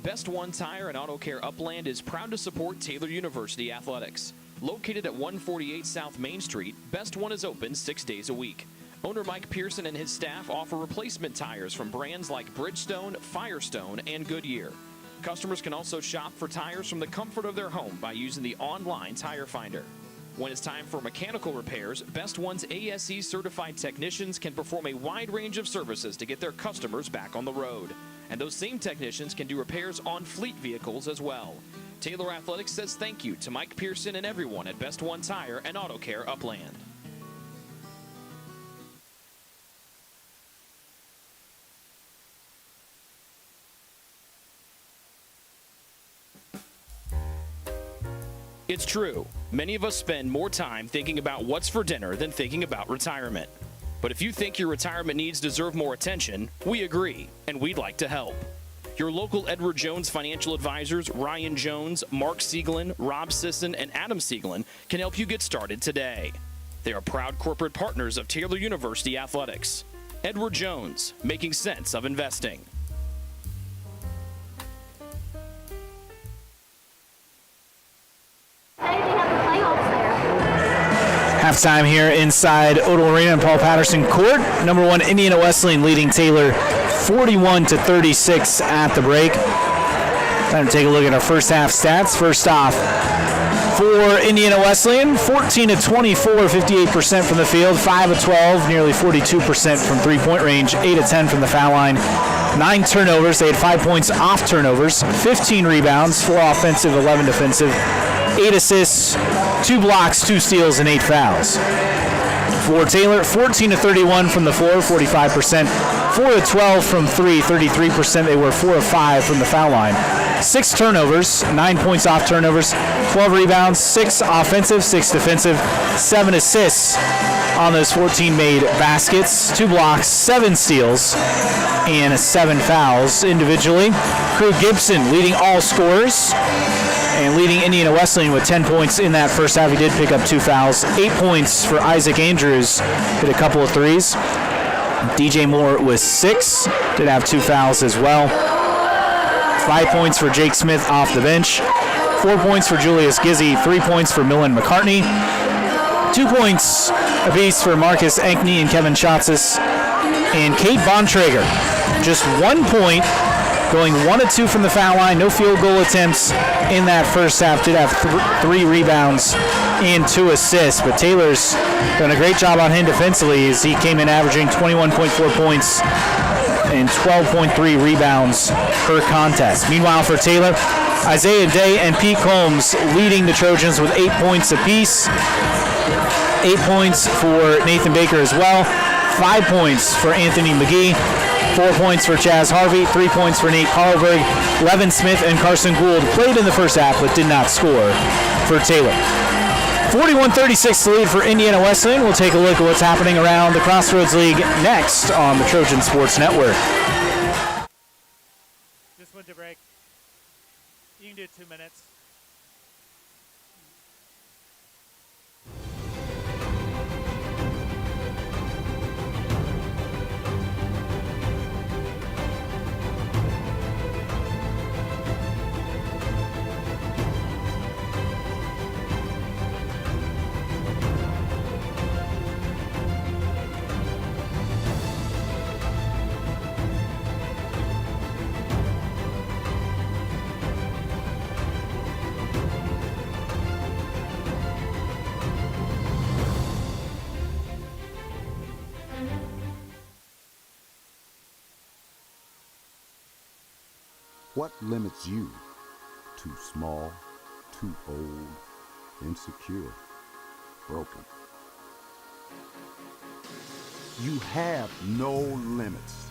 Best One Tire and Auto Care Upland is proud to support Taylor University athletics. Located at 148 South Main Street, Best One is open 6 days a week. Owner Mike Pearson and his staff offer replacement tires from brands like Bridgestone, Firestone, and Goodyear. Customers can also shop for tires from the comfort of their home by using the online tire finder. When it's time for mechanical repairs, Best One's ASE certified technicians can perform a wide range of services to get their customers back on the road. And those same technicians can do repairs on fleet vehicles as well. Taylor Athletics says thank you to Mike Pearson and everyone at Best One Tire and Auto Care Upland. It's true. Many of us spend more time thinking about what's for dinner than thinking about retirement. But if you think your retirement needs deserve more attention, we agree, and we'd like to help. Your local Edward Jones financial advisors, Ryan Jones, Mark Sieglin, Rob Sisson, and Adam Sieglin, can help you get started today. They are proud corporate partners of Taylor University Athletics. Edward Jones, making sense of investing.
Halftime here inside Odell Arena and Paul Patterson Court. Number 1 Indiana Wesleyan leading Taylor 41-36 at the break. Time to take a look at our first half stats. First off, for Indiana Wesleyan, 14-24, 58% from the field, 5-12, nearly 42% from three-point range, 8-10 from the foul line, 9 turnovers. They had 5 points off turnovers, 15 rebounds, 4 offensive, 11 defensive, 8 assists, 2 blocks, 2 steals, and 8 fouls. For Taylor, 14-31 from the floor, 45%, 4-12 from 3, 33%. They were 4 of 5 from the foul line. 6 turnovers, 9 points off turnovers, 12 rebounds, 6 offensive, 6 defensive, 7 assists, on those 14 made baskets, 2 blocks, 7 steals, and 7 fouls individually. Crew Gibson leading all scorers and leading Indiana Wesleyan with 10 points in that first half. He did pick up 2 fouls. 8 points for Isaac Andrews, hit a couple of threes. DJ Moore with 6, did have 2 fouls as well. 5 points for Jake Smith off the bench. 4 points for Julius Gizzy, 3 points for Millen McCartney. 2 points apiece for Marcus Ankney and Kevin Schatzis. And Kate Bontrager, just 1 point, going 1 of 2 from the foul line. No field goal attempts in that first half. Did have 3 rebounds and 2 assists. But Taylor's done a great job on him defensively as he came in averaging 21.4 points and 12.3 rebounds per contest. Meanwhile for Taylor, Isaiah Day and Pete Combs leading the Trojans with 8 points apiece. 8 points for Nathan Baker as well. 5 points for Anthony McGee. 4 points for Chaz Harvey. 3 points for Nate Carlberg. Levin Smith and Carson Gould played in the first half but did not score for Taylor. 41-36 to lead for Indiana Wesleyan. We'll take a look at what's happening around the Crossroads League next on the Trojan Sports Network.
Just went to break. You can do 2 minutes.
What limits you? Too small, too old, insecure, broken. You have no limits.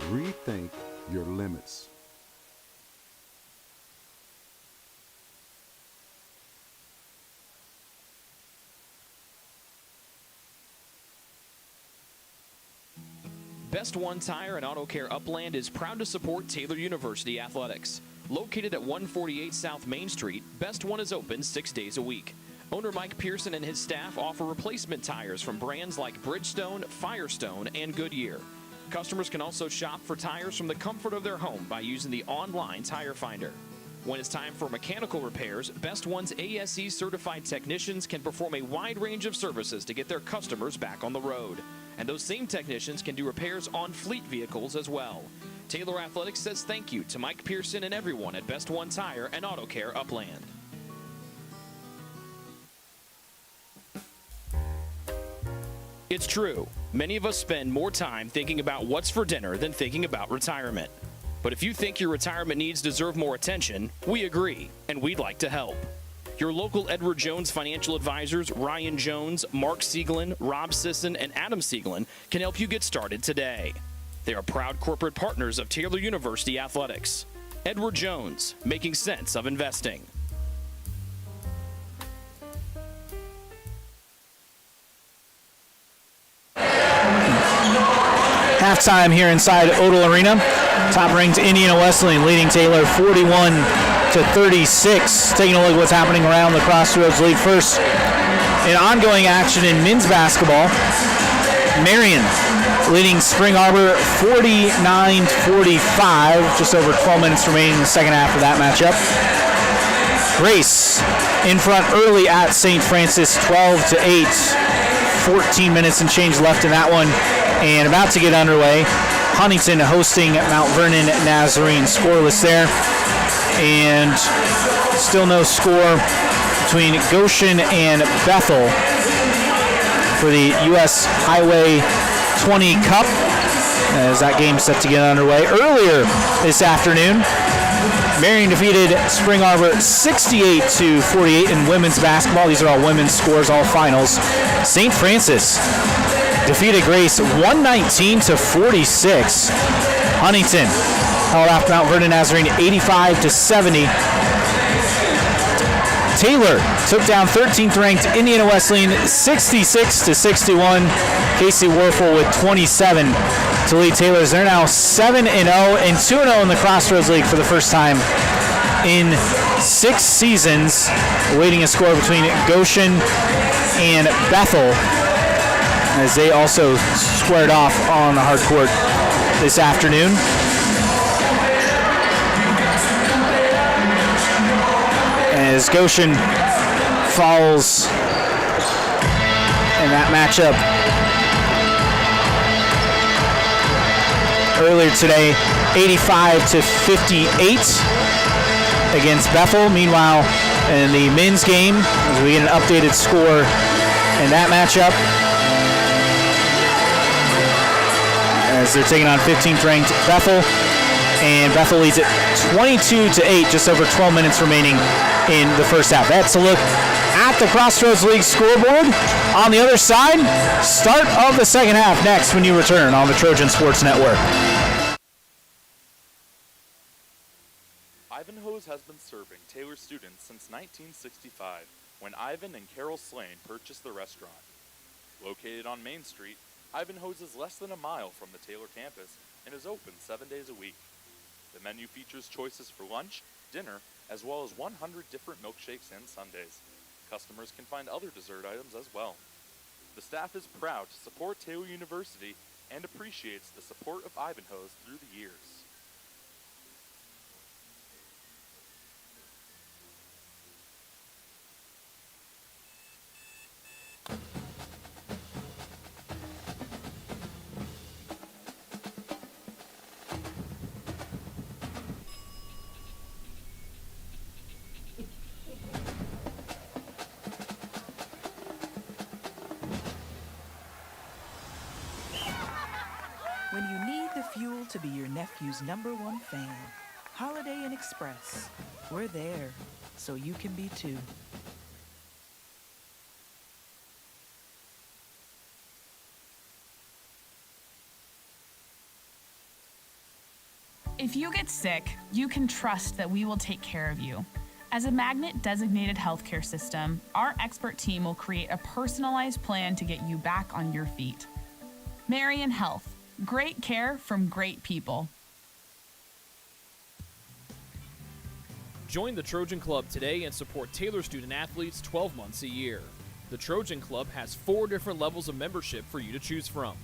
Rethink your limits.
Best One Tire and Auto Care Upland is proud to support Taylor University Athletics. Located at 148 South Main Street, Best One is open 6 days a week. Owner Mike Pearson and his staff offer replacement tires from brands like Bridgestone, Firestone, and Goodyear. Customers can also shop for tires from the comfort of their home by using the online tire finder. When it's time for mechanical repairs, Best One's ASE certified technicians can perform a wide range of services to get their customers back on the road. And those same technicians can do repairs on fleet vehicles as well. Taylor Athletics says thank you to Mike Pearson and everyone at Best One Tire and Auto Care Upland. It's true. Many of us spend more time thinking about what's for dinner than thinking about retirement. But if you think your retirement needs deserve more attention, we agree, and we'd like to help. Your local Edward Jones financial advisors, Ryan Jones, Mark Sieglin, Rob Sisson, and Adam Sieglin, can help you get started today. They are proud corporate partners of Taylor University Athletics. Edward Jones, making sense of investing.
Halftime here inside Odell Arena. Top-ranked Indiana Wesleyan leading Taylor 41-36. Taking a look at what's happening around the Crossroads League. First, in ongoing action in men's basketball, Marion leading Spring Arbor 49-45. Just over 12 minutes remaining in the second half of that matchup. Grace in front early at St. Francis, 12-8. 14 minutes and change left in that one. And about to get underway, Huntington hosting Mount Vernon Nazarene. Scoreless there. And still no score between Goshen and Bethel for the U.S. Highway 20 Cup as that game set to get underway. Earlier this afternoon, Marion defeated Spring Arbor 68-48 in women's basketball. These are all women's scores, all finals. St. Francis defeated Grace 119-46. Huntington held off Mount Vernon Nazarene 85-70. Taylor took down 13th ranked Indiana Wesleyan 66-61. Casey Werfel with 27 to lead Taylor's. They're now 7-0 and 2-0 in the Crossroads League for the first time in 6 seasons. Awaiting a score between Goshen and Bethel as they also squared off on the hard court this afternoon. As Goshen falls in that matchup earlier today, 85-58 against Bethel. Meanwhile, in the men's game, as we get an updated score in that matchup, as they're taking on 15th ranked Bethel, and Bethel leads it 22-8, just over 12 minutes remaining in the first half. That's a look at the Crossroads League scoreboard. On the other side, start of the second half next when you return on the Trojan Sports Network.
Ivanhoe's has been serving Taylor students since 1965, when Ivan and Carol Slane purchased the restaurant. Located on Main Street, Ivanhoe's is less than a mile from the Taylor campus and is open 7 days a week. The menu features choices for lunch, dinner, as well as 100 different milkshakes and sundaes. Customers can find other dessert items as well. The staff is proud to support Taylor University and appreciates the support of Ivanhoe's through the years.
When you need the fuel to be your nephew's #1 fan, Holiday Inn Express. We're there, so you can be too.
If you get sick, you can trust that we will take care of you. As a Magnet-designated healthcare system, our expert team will create a personalized plan to get you back on your feet. Marion Health. Great care from great people.
Join the Trojan Club today and support Taylor student athletes 12 months a year. The Trojan Club has 4 different levels of membership for you to choose from.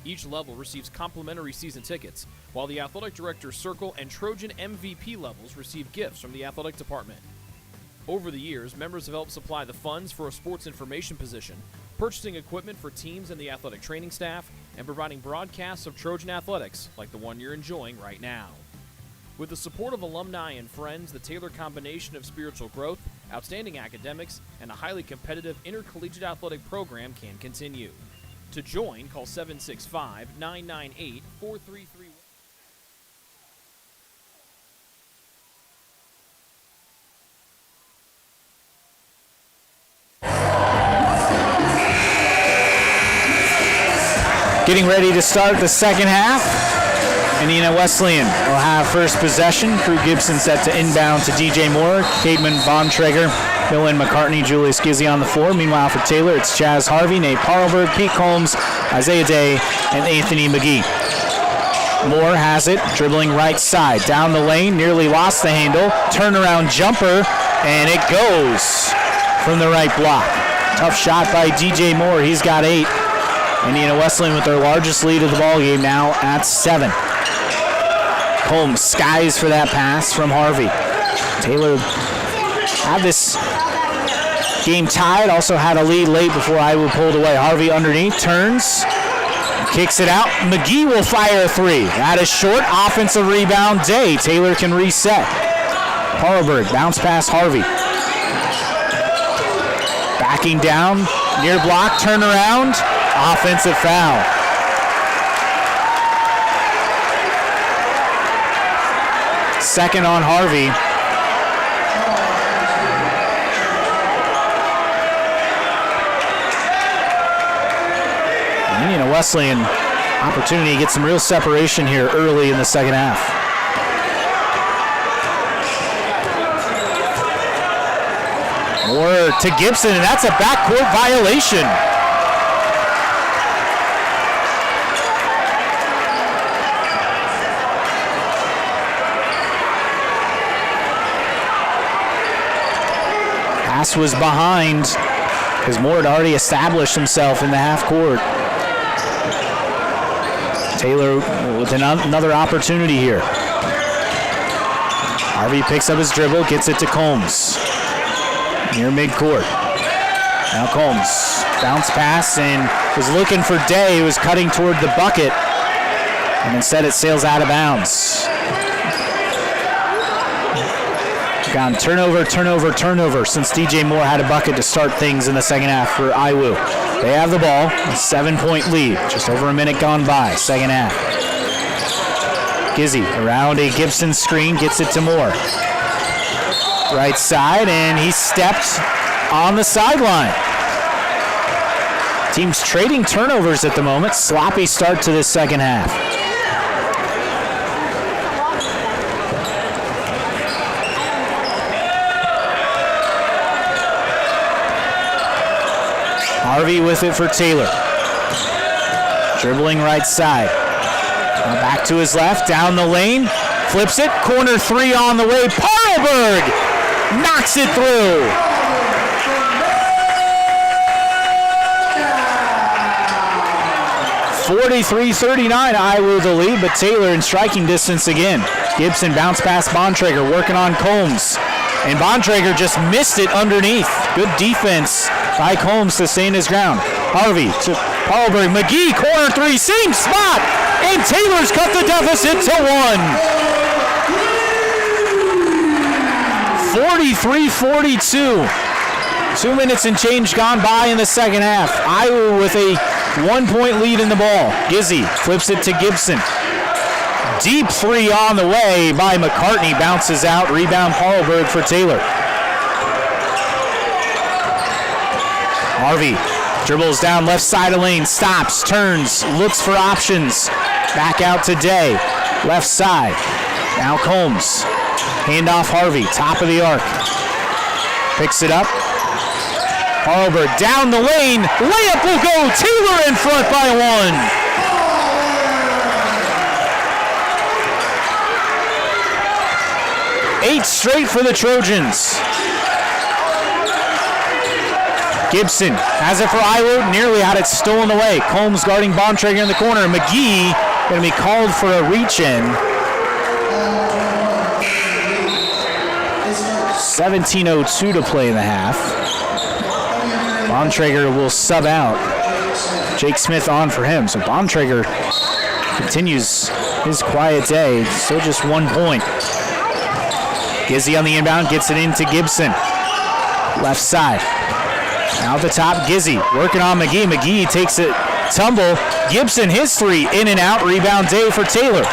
Each level receives complimentary season tickets, while the Athletic Director's Circle and Trojan MVP levels receive gifts from the athletic department. Over the years, members have helped supply the funds for a sports information position, purchasing equipment for teams and the athletic training staff, and providing broadcasts of Trojan athletics like the one you're enjoying right now. With the support of alumni and friends, the Taylor combination of spiritual growth, outstanding academics, and a highly competitive intercollegiate athletic program can continue. To join, call 765-998-4331.
Getting ready to start the second half. Indiana Wesleyan will have first possession. Crew Gibson set to inbound to DJ Moore, Cademan Bontrager, Dylan McCartney, Julius Gizzi on the floor. Meanwhile for Taylor, it's Chaz Harvey, Nate Parlberg, Pete Combs, Isaiah Day, and Anthony McGee. Moore has it, dribbling right side, down the lane, nearly lost the handle, turnaround jumper, and it goes from the right block. Tough shot by DJ Moore, he's got 8. Indiana Wesleyan with their largest lead of the ballgame now at 7. Combs skies for that pass from Harvey. Taylor had this game tied, also had a lead late before Iowa pulled away. Harvey underneath, turns, kicks it out. McGee will fire a 3. That is short, offensive rebound, Day. Taylor can reset. Parlberg, bounce pass Harvey. Backing down, near block, turnaround. Offensive foul. Second on Harvey. Indiana Wesleyan opportunity to get some real separation here early in the second half. Moore to Gibson, and that's a backcourt violation. Pass was behind because Moore had already established himself in the half court. Taylor with another opportunity here. Harvey picks up his dribble, gets it to Combs. Near midcourt. Now Combs. Bounce pass and was looking for Day. He was cutting toward the bucket. And instead it sails out of bounds. Gone turnover since DJ Moore had a bucket to start things in the second half for IWU. They have the ball, a 7-point lead, just over a minute gone by, second half. Gizzy around a Gibson screen, gets it to Moore. Right side, and he stepped on the sideline. Teams trading turnovers at the moment. Sloppy start to this second half. Harvey with it for Taylor. Dribbling right side. Back to his left, down the lane. Flips it, corner three on the way. Parlberg knocks it through. .43-39, IWU the lead, but Taylor in striking distance again. Gibson bounce past Bontrager, working on Combs. And Bontrager just missed it underneath. Good defense by Combs to stay in his ground. Harvey to Parlberg. McGee, corner three, same spot. And Taylor's cut the deficit to 1. 43-42. 2 minutes and change gone by in the second half. IWU with a 1-point lead in the ball. Gizzy flips it to Gibson. Deep three on the way by McCartney. Bounces out. Rebound Parlberg for Taylor. Harvey dribbles down left side of lane. Stops. Turns. Looks for options. Back out to Day. Left side. Now Combs. Handoff Harvey. Top of the arc. Picks it up. Parlberg down the lane. Layup will go. Taylor in front by 1. Eight straight for the Trojans. Gibson has it for IWU, nearly had it stolen away. Combs guarding Bontrager in the corner. McGee going to be called for a reach-in. 17:02 to play in the half. Bontrager will sub out. Jake Smith on for him. So Bontrager continues his quiet day. Still just 1 point. Gizzy on the inbound, gets it into Gibson. Left side. Now at the top, Gizzy working on McGee. McGee takes it, tumble. Gibson, his three, in and out. Rebound Day for Taylor.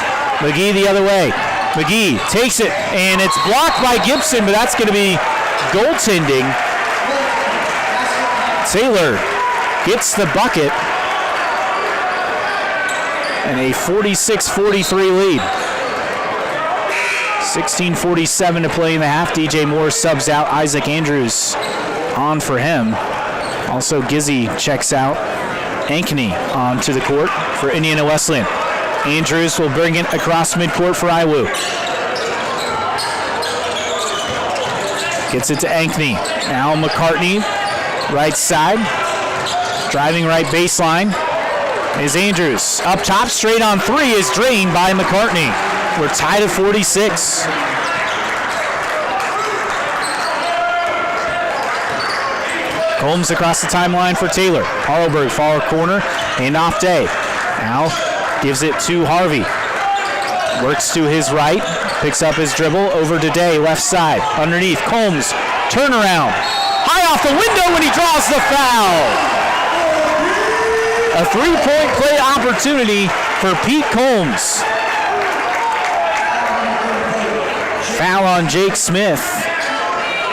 McGee the other way. McGee takes it, and it's blocked by Gibson, but that's going to be goaltending. Taylor gets the bucket, and a 46-43 lead. 16:47 to play in the half. DJ Moore subs out. Isaac Andrews on for him. Also, Gizzy checks out. Ankeny onto the court for Indiana Wesleyan. Andrews will bring it across midcourt for IWU. Gets it to Ankeny. Now McCartney, right side. Driving right baseline is Andrews. Up top, straight on three is drained by McCartney. We're tied at 46. Combs across the timeline for Taylor. Parlberg, far corner, and off Day. Now gives it to Harvey. Works to his right, picks up his dribble, over to Day, left side. Underneath, Combs, turnaround. High off the window when he draws the foul. A three-point play opportunity for Pete Combs. Foul on Jake Smith,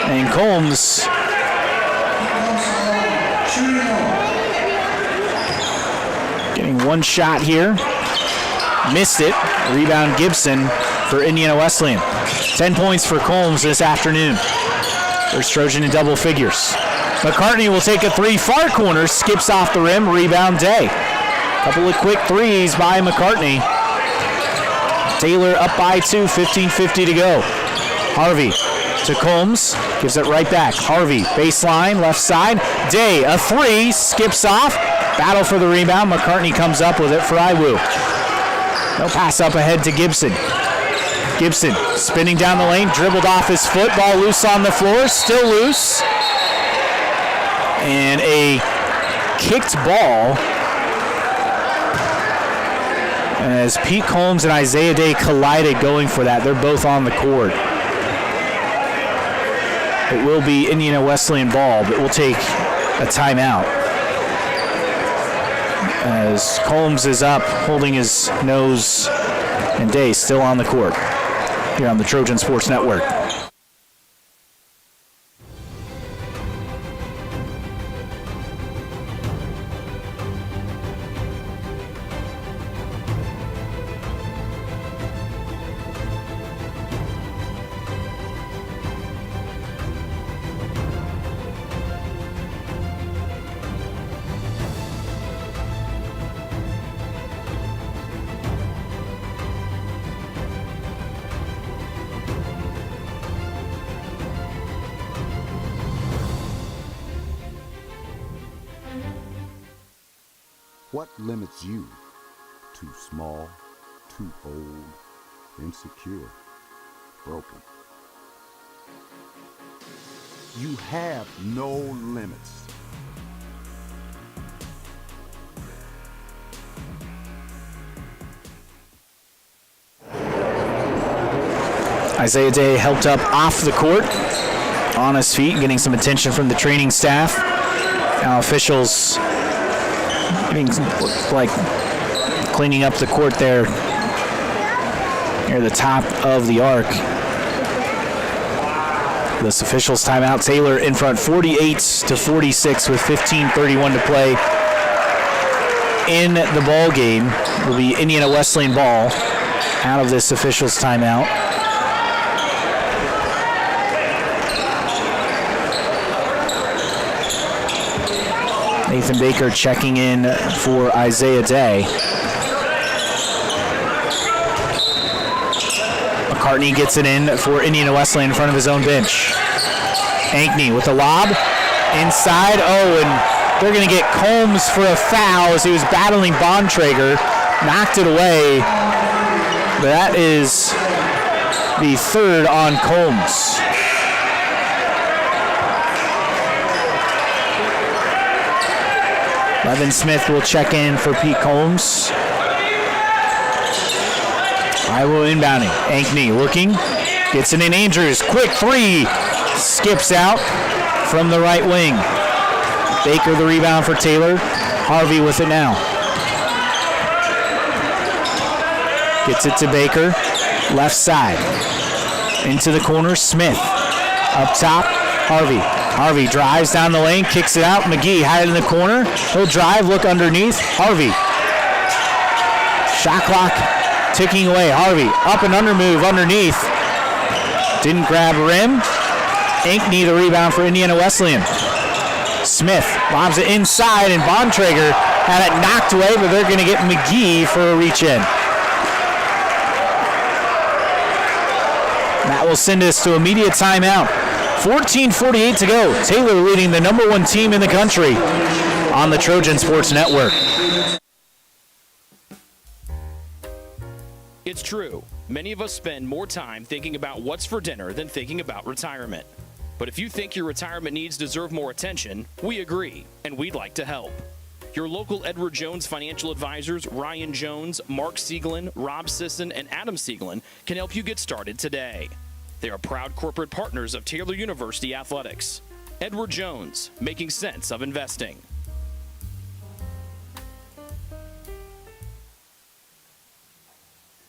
and Combs getting taking one shot here. Missed it. Rebound Gibson for Indiana Wesleyan. 10 points for Combs this afternoon. First Trojan in double figures. McCartney will take a three, far corner, skips off the rim, rebound Day. Couple of quick threes by McCartney. Taylor up by 2, 15:50 to go. Harvey to Combs, gives it right back. Harvey, baseline, left side. Day, a three, skips off. Battle for the rebound. McCartney comes up with it for Iwu. No pass up ahead to Gibson. Gibson spinning down the lane, dribbled off his foot, ball loose on the floor, still loose. And a kicked ball as Pete Combs and Isaiah Day collided going for that. They're both on the court. It will be Indiana Wesleyan ball, but we'll take a timeout. As Combs is up, holding his nose, and Day still on the court here on the Trojan Sports Network.
What limits you? Too small, too old, insecure, broken. You have no limits.
Isaiah Day helped up off the court, on his feet, getting some attention from the training staff. Now officials getting like cleaning up the court there near the top of the arc. This officials timeout. Taylor in front 48-46 with 15:31 to play in the ball game. Will be Indiana Wesleyan ball out of this officials timeout. Nathan Baker checking in for Isaiah Day. McCartney gets it in for Indiana Wesleyan in front of his own bench. Ankney with the lob. Inside. Oh, and they're going to get Combs for a foul as he was battling Bontrager. Knocked it away. But that is the third on Combs. Levin Smith will check in for Pete Combs. Iowa inbounding. Ankney looking. Gets it in Andrews. Quick three. Skips out from the right wing. Baker the rebound for Taylor. Harvey with it now. Gets it to Baker. Left side. Into the corner. Smith. Up top. Harvey. Harvey drives down the lane, kicks it out. McGee had it in the corner. He'll drive, look underneath. Harvey. Shot clock ticking away. Harvey up and under move underneath. Didn't grab rim. Ankney the rebound for Indiana Wesleyan. Smith lobs it inside, and Bontrager had it knocked away, but they're going to get McGee for a reach in. That will send us to immediate timeout. 14:48 to go. Taylor leading the #1 team in the country on the Trojan Sports Network.
It's true. Many of us spend more time thinking about what's for dinner than thinking about retirement. But if you think your retirement needs deserve more attention, we agree, and we'd like to help. Your local Edward Jones financial advisors, Ryan Jones, Mark Sieglin, Rob Sisson, and Adam Sieglin, can help you get started today. They are proud corporate partners of Taylor University Athletics. Edward Jones, making sense of investing.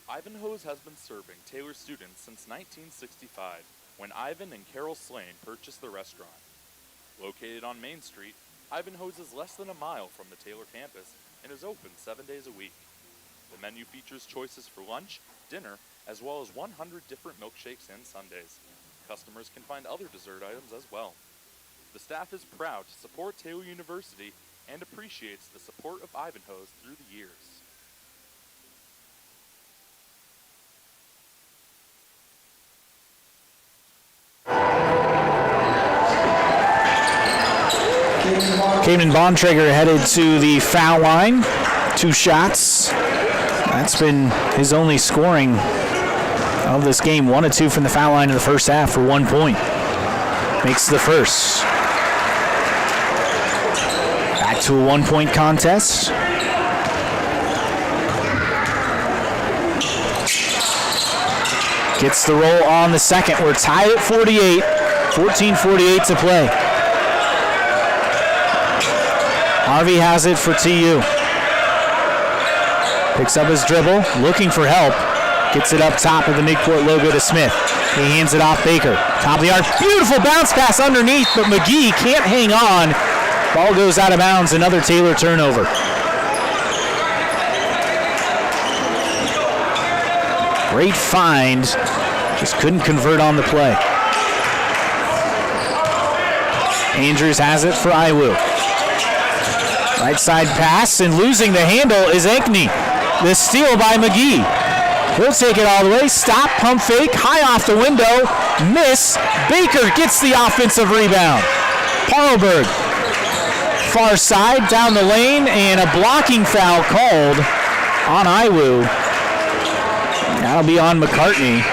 Ivanhoe's has been serving Taylor students since 1965, when Ivan and Carol Slane purchased the restaurant. Located on Main Street, Ivanhoe's is less than a mile from the Taylor campus and is open 7 days a week. The menu features choices for lunch, dinner, as well as 100 different milkshakes and sundaes. Customers can find other dessert items as well. The staff is proud to support Taylor University and appreciates the support of Ivanhoe's through the years.
Caden Bontrager headed to the foul line. 2 shots. That's been his only scoring of this game. 1 of 2 from the foul line in the first half for 1 point. Makes the first. Back to a 1-point contest. Gets the roll on the second. We're tied at 48. 14:48 to play. Harvey has it for TU. Picks up his dribble, looking for help. Gets it up top of the midcourt logo to Smith. He hands it off Baker. Top of the arc, beautiful bounce pass underneath, but McGee can't hang on. Ball goes out of bounds, another Taylor turnover. Great find, just couldn't convert on the play. Andrews has it for Iwu. Right side pass, and losing the handle is Ankney. The steal by McGee. He'll take it all the way. Stop, pump fake, high off the window. Miss. Baker gets the offensive rebound. Parlberg. Far side, down the lane, and a blocking foul called on Iwu. That'll be on McCartney.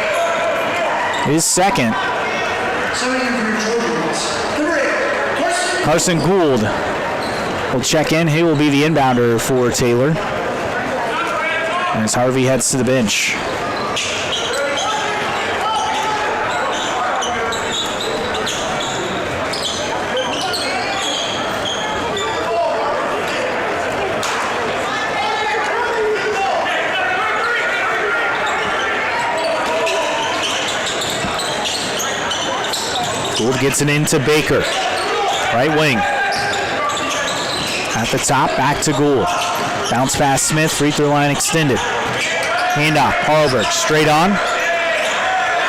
His second. Carson Gould will check in. He will be the inbounder for Taylor as Harvey heads to the bench. Gould gets it into Baker. Right wing. At the top, back to Gould. Bounce pass Smith, free throw line extended. Handoff, Parlberg, straight on.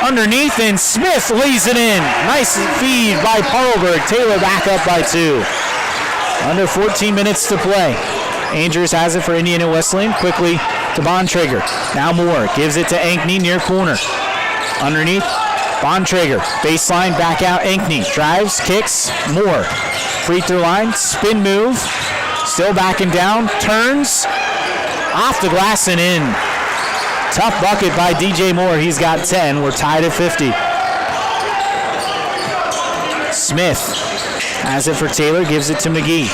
Underneath, and Smith lays it in. Nice feed by Parlberg. Taylor back up by 2. Under 14 minutes to play. Andrews has it for Indiana Wesleyan. Quickly to Bontrager. Now Moore gives it to Ankney near corner. Underneath, Bontrager. Baseline, back out, Ankney. Drives, kicks, Moore. Free throw line, spin move. Still backing down, turns. Off the glass and in. Tough bucket by DJ Moore. He's got 10. We're tied at 50. Smith has it for Taylor, gives it to McGee.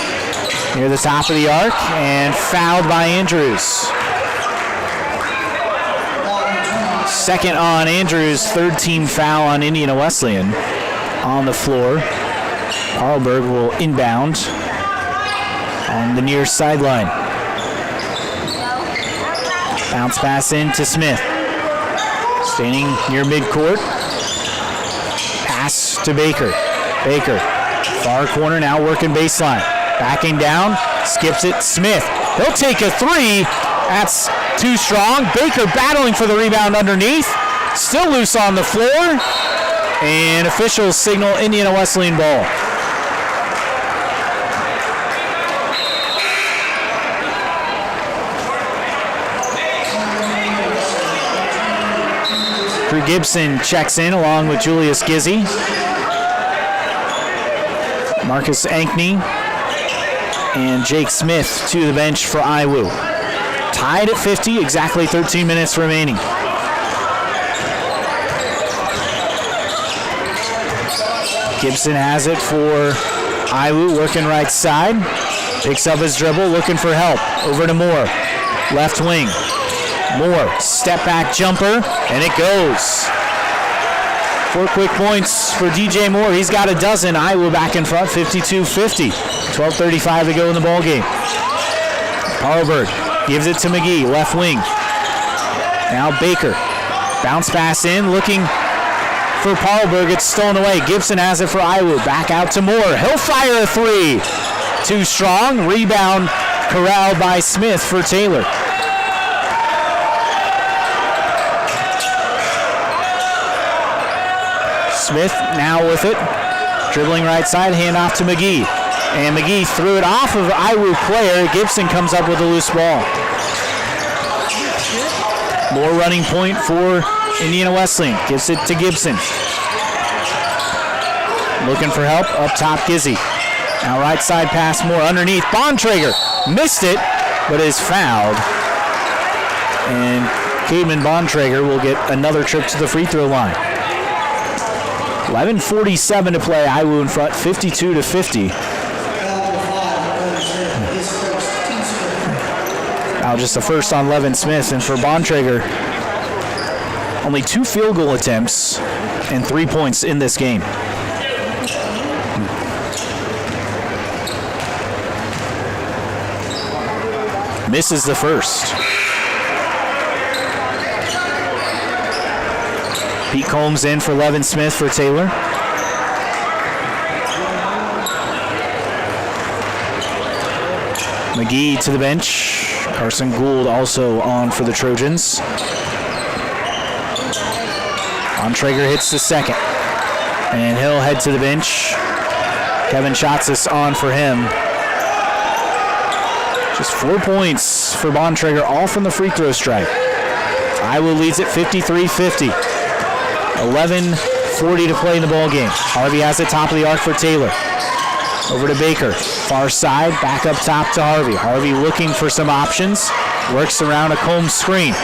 Near the top of the arc, and fouled by Andrews. Second on Andrews, third team foul on Indiana Wesleyan on the floor. Parlberg will inbound on the near sideline. Bounce pass in to Smith. Standing near midcourt. Pass to Baker. Baker, far corner, now working baseline. Backing down, skips it, Smith. He'll take a 3. That's too strong. Baker battling for the rebound underneath. Still loose on the floor. And officials signal Indiana Wesleyan ball. Drew Gibson checks in along with Julius Gizzi. Marcus Ankney and Jake Smith to the bench for Iwu. Tied at 50, exactly 13 minutes remaining. Gibson has it for Iwu, working right side. Picks up his dribble, looking for help. Over to Moore, left wing. Moore, step back jumper, and it goes. 4 quick points for DJ Moore. He's got a dozen. Iwu back in front, 52-50. 12:35 to go in the ball game. Parlberg gives it to McGee, left wing. Now Baker. Bounce pass in, looking for Parlberg. It's stolen away. Gibson has it for Iwu. Back out to Moore. He'll fire a 3. too strong. Rebound corralled by Smith for Taylor. Smith now with it. Dribbling right side, hand off to McGee. And McGee threw it off of Iwu player. Gibson comes up with a loose ball. More running point for Indiana Wesleyan. Gives it to Gibson. Looking for help. Up top, Gizzy. Now right side pass, more underneath. Bontrager missed it, but is fouled. And Cademan Bontrager will get another trip to the free throw line. 11:47 to play. Iwu in front, 52-50. Now just the first on Levin Smith, and for Bontrager, only 2 field goal attempts and 3 points in this game. Misses the first. Pete Combs in for Levin Smith for Taylor. McGee to the bench. Carson Gould also on for the Trojans. Bontrager hits the second. And he'll head to the bench. Kevin Schatzis on for him. Just 4 points for Bontrager, all from the free throw stripe. Iowa leads at 53-50. 11:40 to play in the ball game. Harvey has it top of the arc for Taylor. Over to Baker. Far side, back up top to Harvey. Harvey looking for some options. Works around a Combs screen.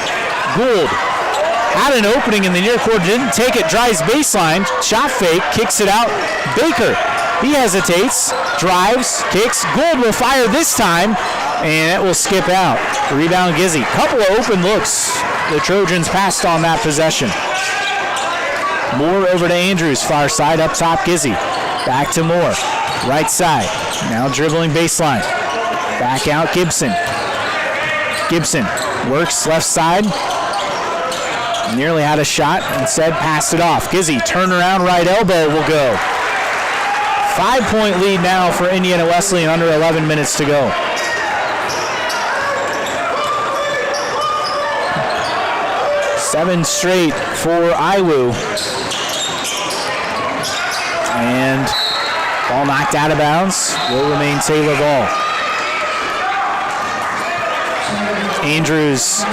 Gould had an opening in the near court, didn't take it, drives baseline, shot fake, kicks it out. Baker, he hesitates, drives, kicks. Gould will fire this time, and it will skip out. Rebound Gizzy. Couple of open looks. The Trojans passed on that possession. Moore over to Andrews, far side, up top Gizzy. Back to Moore, right side. Now dribbling baseline. Back out Gibson. Gibson works left side. Nearly had a shot, instead passed it off. Gizzy, turn around, right elbow will go. 5-point lead now for Indiana Wesleyan, under 11 minutes to go. Seven straight for Iwu. And ball knocked out of bounds. Will remain Taylor ball. Andrews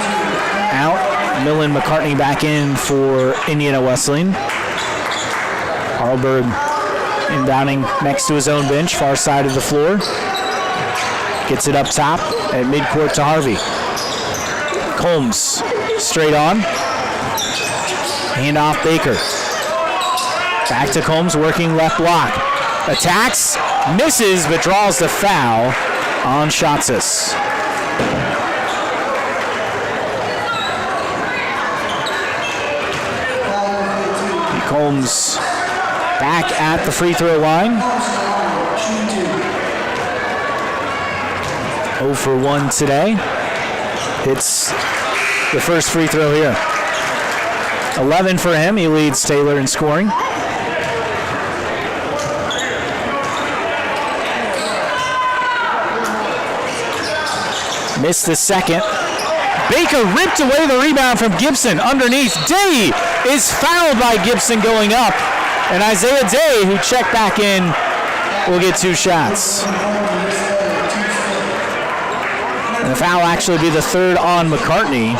out. Millen McCartney back in for Indiana Wesleyan. Harlberg inbounding next to his own bench, far side of the floor. Gets it up top at midcourt to Harvey. Combs straight on. Hand off Baker. Back to Combs, working left block. Attacks, misses, but draws the foul on Schatzis. Combs back at the free throw line. 0 for 1 today. Hits the first free throw here. 11 for him. He leads Taylor in scoring. Missed the second. Baker ripped away the rebound from Gibson underneath. Day is fouled by Gibson going up. And Isaiah Day, who checked back in, will get 2 shots. And the foul actually be the third on McCartney.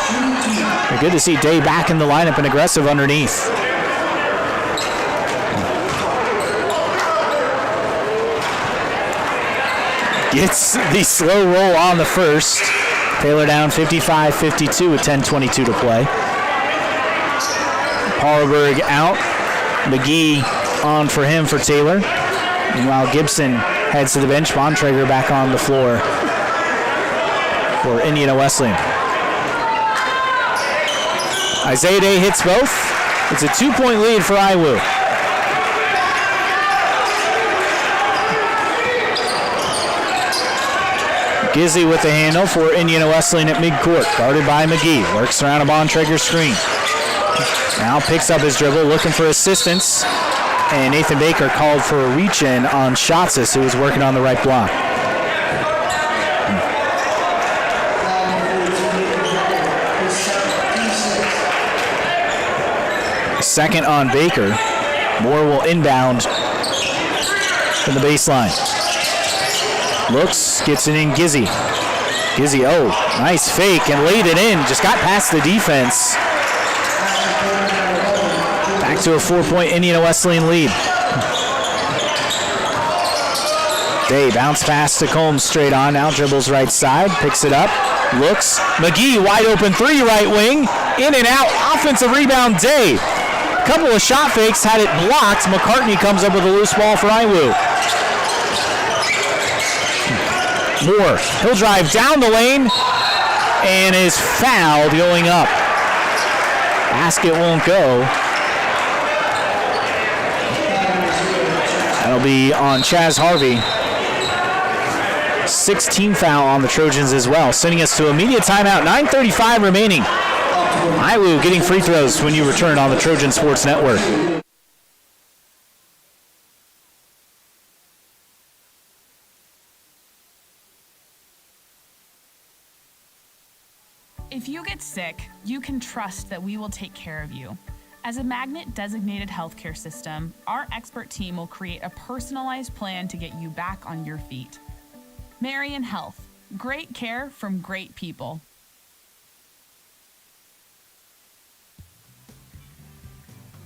Good to see Day back in the lineup and aggressive underneath. Gets the slow roll on the first. Taylor down 55-52 with 10:22 to play. Harlberg out. McGee on for him for Taylor. Meanwhile, Gibson heads to the bench. Bontrager back on the floor for Indiana Wesleyan. Isaiah Day hits both. It's a 2-point lead for Iwu. Gizzy with the handle for Indiana Wesleyan at midcourt. Guarded by McGee. Works around a Bontrager screen. Now picks up his dribble, looking for assistance. And Nathan Baker called for a reach-in on Schatzis, who was working on the right block. Second on Baker. Moore will inbound from the baseline. Looks, gets it in Gizzy. Gizzy, oh, nice fake and laid it in. Just got past the defense. Back to a 4-point Indiana Wesleyan lead. Day bounce pass to Combs straight on. Now dribbles right side, picks it up, looks. McGee wide open three right wing. In and out. Offensive rebound, Day. Couple of shot fakes, had it blocked. McCartney comes up with a loose ball for Iwu. Moore, he'll drive down the lane and is fouled going up. Basket won't go. That'll be on Chaz Harvey. 16 foul on the Trojans as well, sending us to immediate timeout. 9:35 remaining. Iwu getting free throws when you return on the Trojan Sports Network.
If you get sick, you can trust that we will take care of you. As a Magnet-designated healthcare system, our expert team will create a personalized plan to get you back on your feet. Marion Health, great care from great people.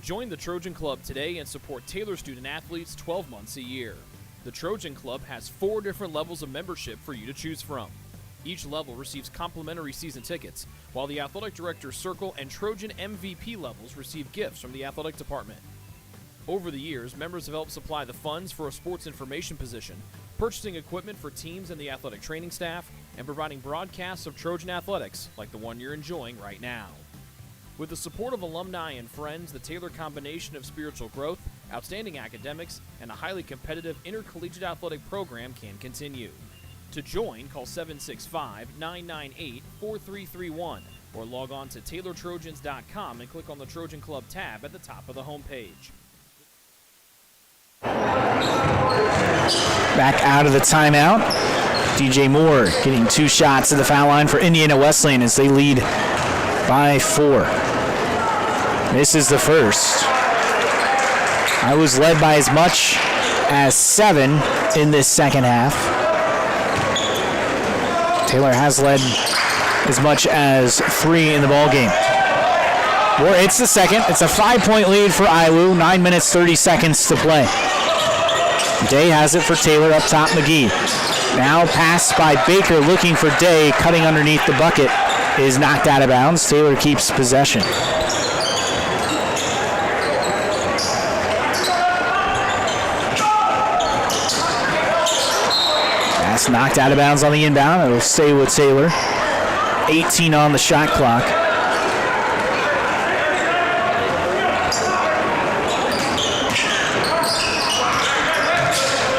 Join the Trojan Club today and support Taylor student athletes 12 months a year. The Trojan Club has 4 different levels of membership for you to choose from. Each level receives complimentary season tickets, while the Athletic Director's Circle and Trojan MVP levels receive gifts from the athletic department. Over the years, members have helped supply the funds for a sports information position, purchasing equipment for teams and the athletic training staff, and providing broadcasts of Trojan athletics like the one you're enjoying right now. With the support of alumni and friends, the Taylor combination of spiritual growth, outstanding academics, and a highly competitive intercollegiate athletic program can continue. To join, call 765-998-4331 or log on to TaylorTrojans.com and click on the Trojan Club tab at the top of the homepage.
Back out of the timeout. DJ Moore getting 2 shots at the foul line for Indiana Wesleyan as they lead by 4. This is the first. I was led by as much as 7 in this second half. Taylor has led as much as 3 in the ballgame. Moore hits the second. It's a 5-point lead for Iwu. 9 minutes, 30 seconds to play. Day has it for Taylor up top. McGee. Now pass by Baker looking for Day. Cutting underneath the bucket is knocked out of bounds. Taylor keeps possession. Pass knocked out of bounds on the inbound. It'll stay with Taylor. 18 on the shot clock.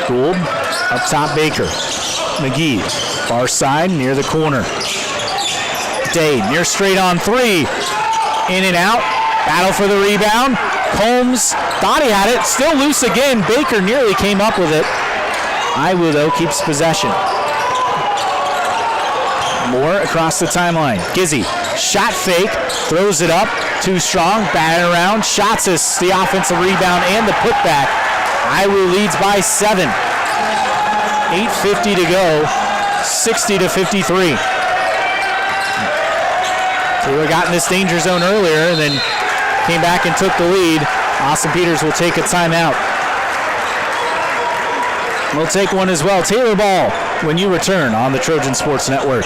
Gould, up top Baker. McGee, far side, near the corner. Day, near straight on 3. In and out, battle for the rebound. Combs, thought he had it, still loose again. Baker nearly came up with it. Iwu, though, keeps possession. Moore across the timeline. Gizzy, shot fake, throws it up, too strong, batting around, shots us the offensive rebound and the putback. Iwu leads by 7. 8:50 to go, 60-53. Taylor got in this danger zone earlier and then came back and took the lead. Austin Peters will take a timeout. We'll take one as well. Taylor ball when you return on the Trojan Sports Network.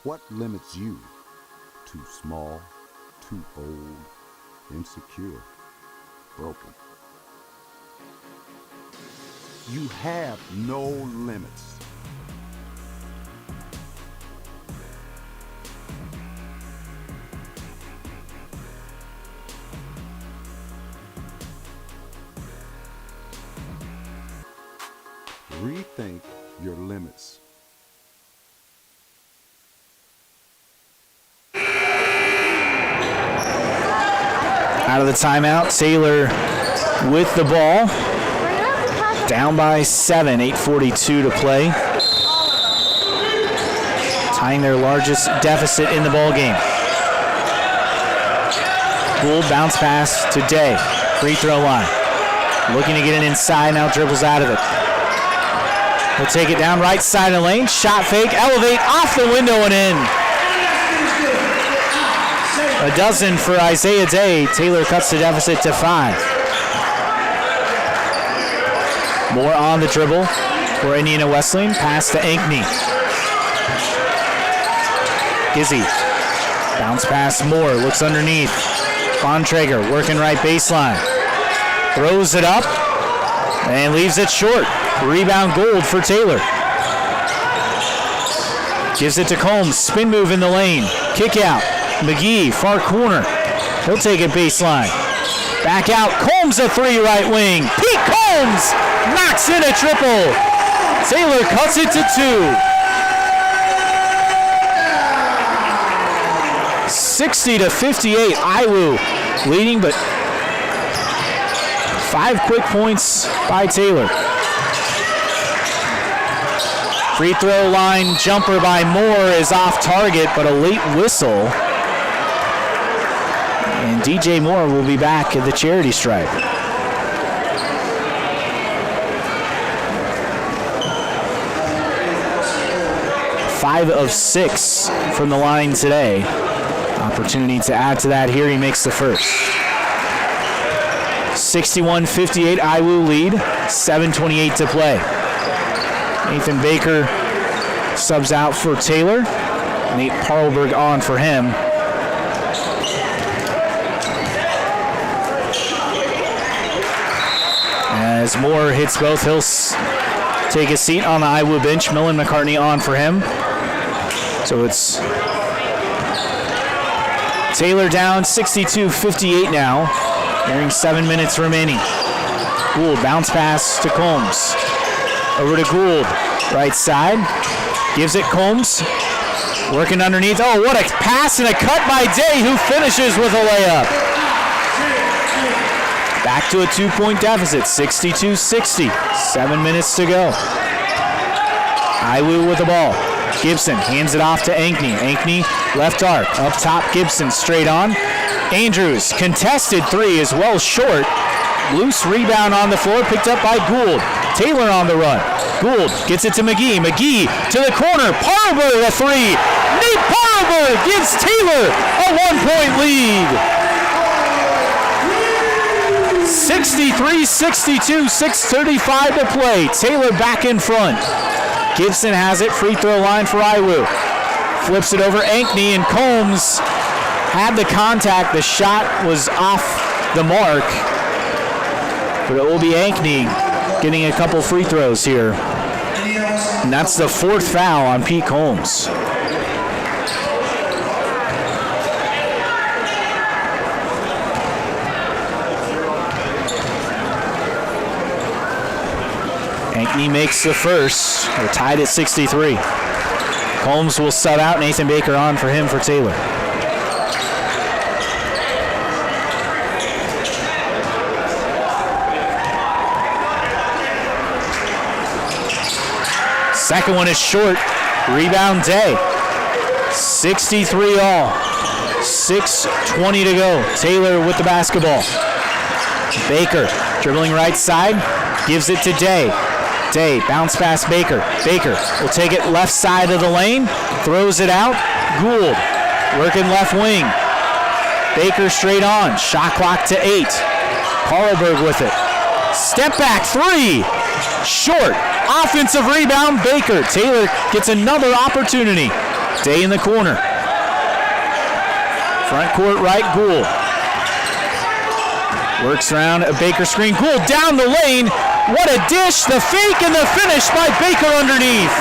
What limits you? Too small, too old, insecure, broken. You have no limits. Rethink your limits.
Out of the timeout, Taylor with the ball. Down by 7, 8:42 to play. Tying their largest deficit in the ball game. Gould bounce pass to Day. Free throw line. Looking to get it inside, now dribbles out of it. He'll take it down right side of the lane. Shot fake, elevate, off the window and in. A dozen for Isaiah Day. Taylor cuts the deficit to 5. Moore on the dribble for Indiana Wesleyan. Pass to Ankney. Gizzy. Bounce pass Moore. Looks underneath. Bontrager working right baseline. Throws it up and leaves it short. Rebound Gould for Taylor. Gives it to Combs. Spin move in the lane. Kick out. McGee, far corner. He'll take it baseline. Back out. Combs a 3 right wing. Pete Combs knocks in a triple. Taylor cuts it to 2. 60-58. IWU leading, but 5 quick points by Taylor. Free throw line jumper by Moore is off target, but a late whistle. And DJ Moore will be back at the charity stripe. Five of 6 from the line today. Opportunity to add to that here. He makes the first. 61-58 IWU lead. 7:28 to play. Nathan Baker subs out for Taylor. Nate Parlberg on for him. As Moore hits both, he'll take a seat on the IWU bench. Millen McCartney on for him. So it's Taylor down 62-58 now. Nearing 7 minutes remaining. Gould bounce pass to Combs. Over to Gould, right side. Gives it Combs. Working underneath. Oh, what a pass and a cut by Day, who finishes with a layup. Back to a 2-point deficit, 62-60. 7 minutes to go. IWU with the ball. Gibson hands it off to Ankney. Ankney, left arc. Up top, Gibson straight on. Andrews, contested 3 is well short. Loose rebound on the floor, picked up by Gould. Taylor on the run. Gould gets it to McGee. McGee to the corner. Parlberg a 3. Nate Parlberg gives Taylor a 1-point lead. 63-62, 6:35 to play. Taylor back in front. Gibson has it, free throw line for IWU. Flips it over Ankney, and Combs had the contact. The shot was off the mark. But it will be Ankney getting a couple free throws here. And that's the 4th foul on Pete Combs. Ankney makes the first. We're tied at 63. Combs will sub out. Nathan Baker on for him for Taylor. Second one is short. Rebound Day. 63 all. 6:20 to go. Taylor with the basketball. Baker dribbling right side. Gives it to Day. Day, bounce pass Baker. Baker will take it left side of the lane. Throws it out. Gould working left wing. Baker straight on. Shot clock to 8. Parlberg with it. Step back 3. Short. Offensive rebound, Baker. Taylor gets another opportunity. Day in the corner. Front court right, Gould. Works around a Baker screen. Gould down the lane. What a dish. The fake and the finish by Baker underneath.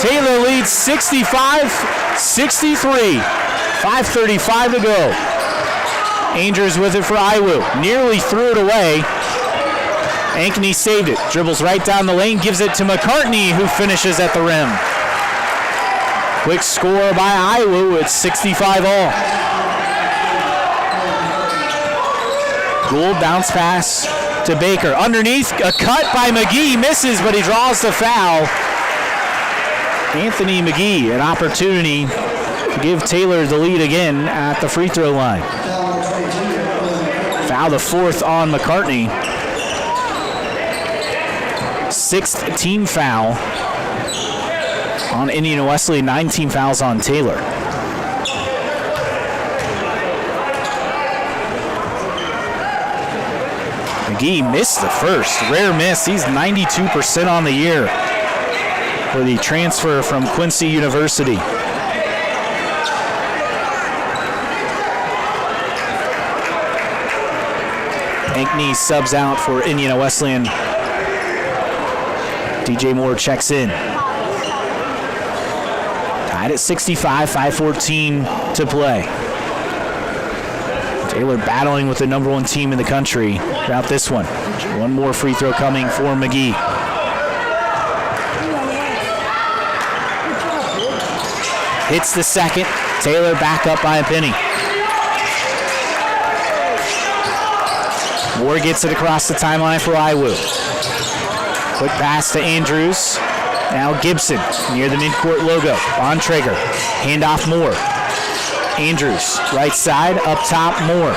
Taylor leads 65-63. 5:35 to go. Angers with it for IWU. Nearly threw it away. Ankeny saved it. Dribbles right down the lane, gives it to McCartney, who finishes at the rim. Quick score by Iowa. It's 65 all. Gould bounce pass to Baker. Underneath, a cut by McGee. Misses, but he draws the foul. Anthony McGee, an opportunity to give Taylor the lead again at the free throw line. Foul the fourth on McCartney. Sixth team foul on Indiana Wesleyan, 9 team fouls on Taylor. McGee missed the first, rare miss. He's 92% on the year for the transfer from Quincy University. Ankeny subs out for Indiana Wesleyan. DJ Moore checks in. Tied at 65, 5:14 to play. Taylor battling with the number 1 team in the country throughout this one. One more free throw coming for McGee. Hits the second. Taylor back up by a penny. Moore gets it across the timeline for Iwu. Quick pass to Andrews. Now Gibson near the midcourt logo. Bontrager, handoff Moore. Andrews, right side, up top, Moore.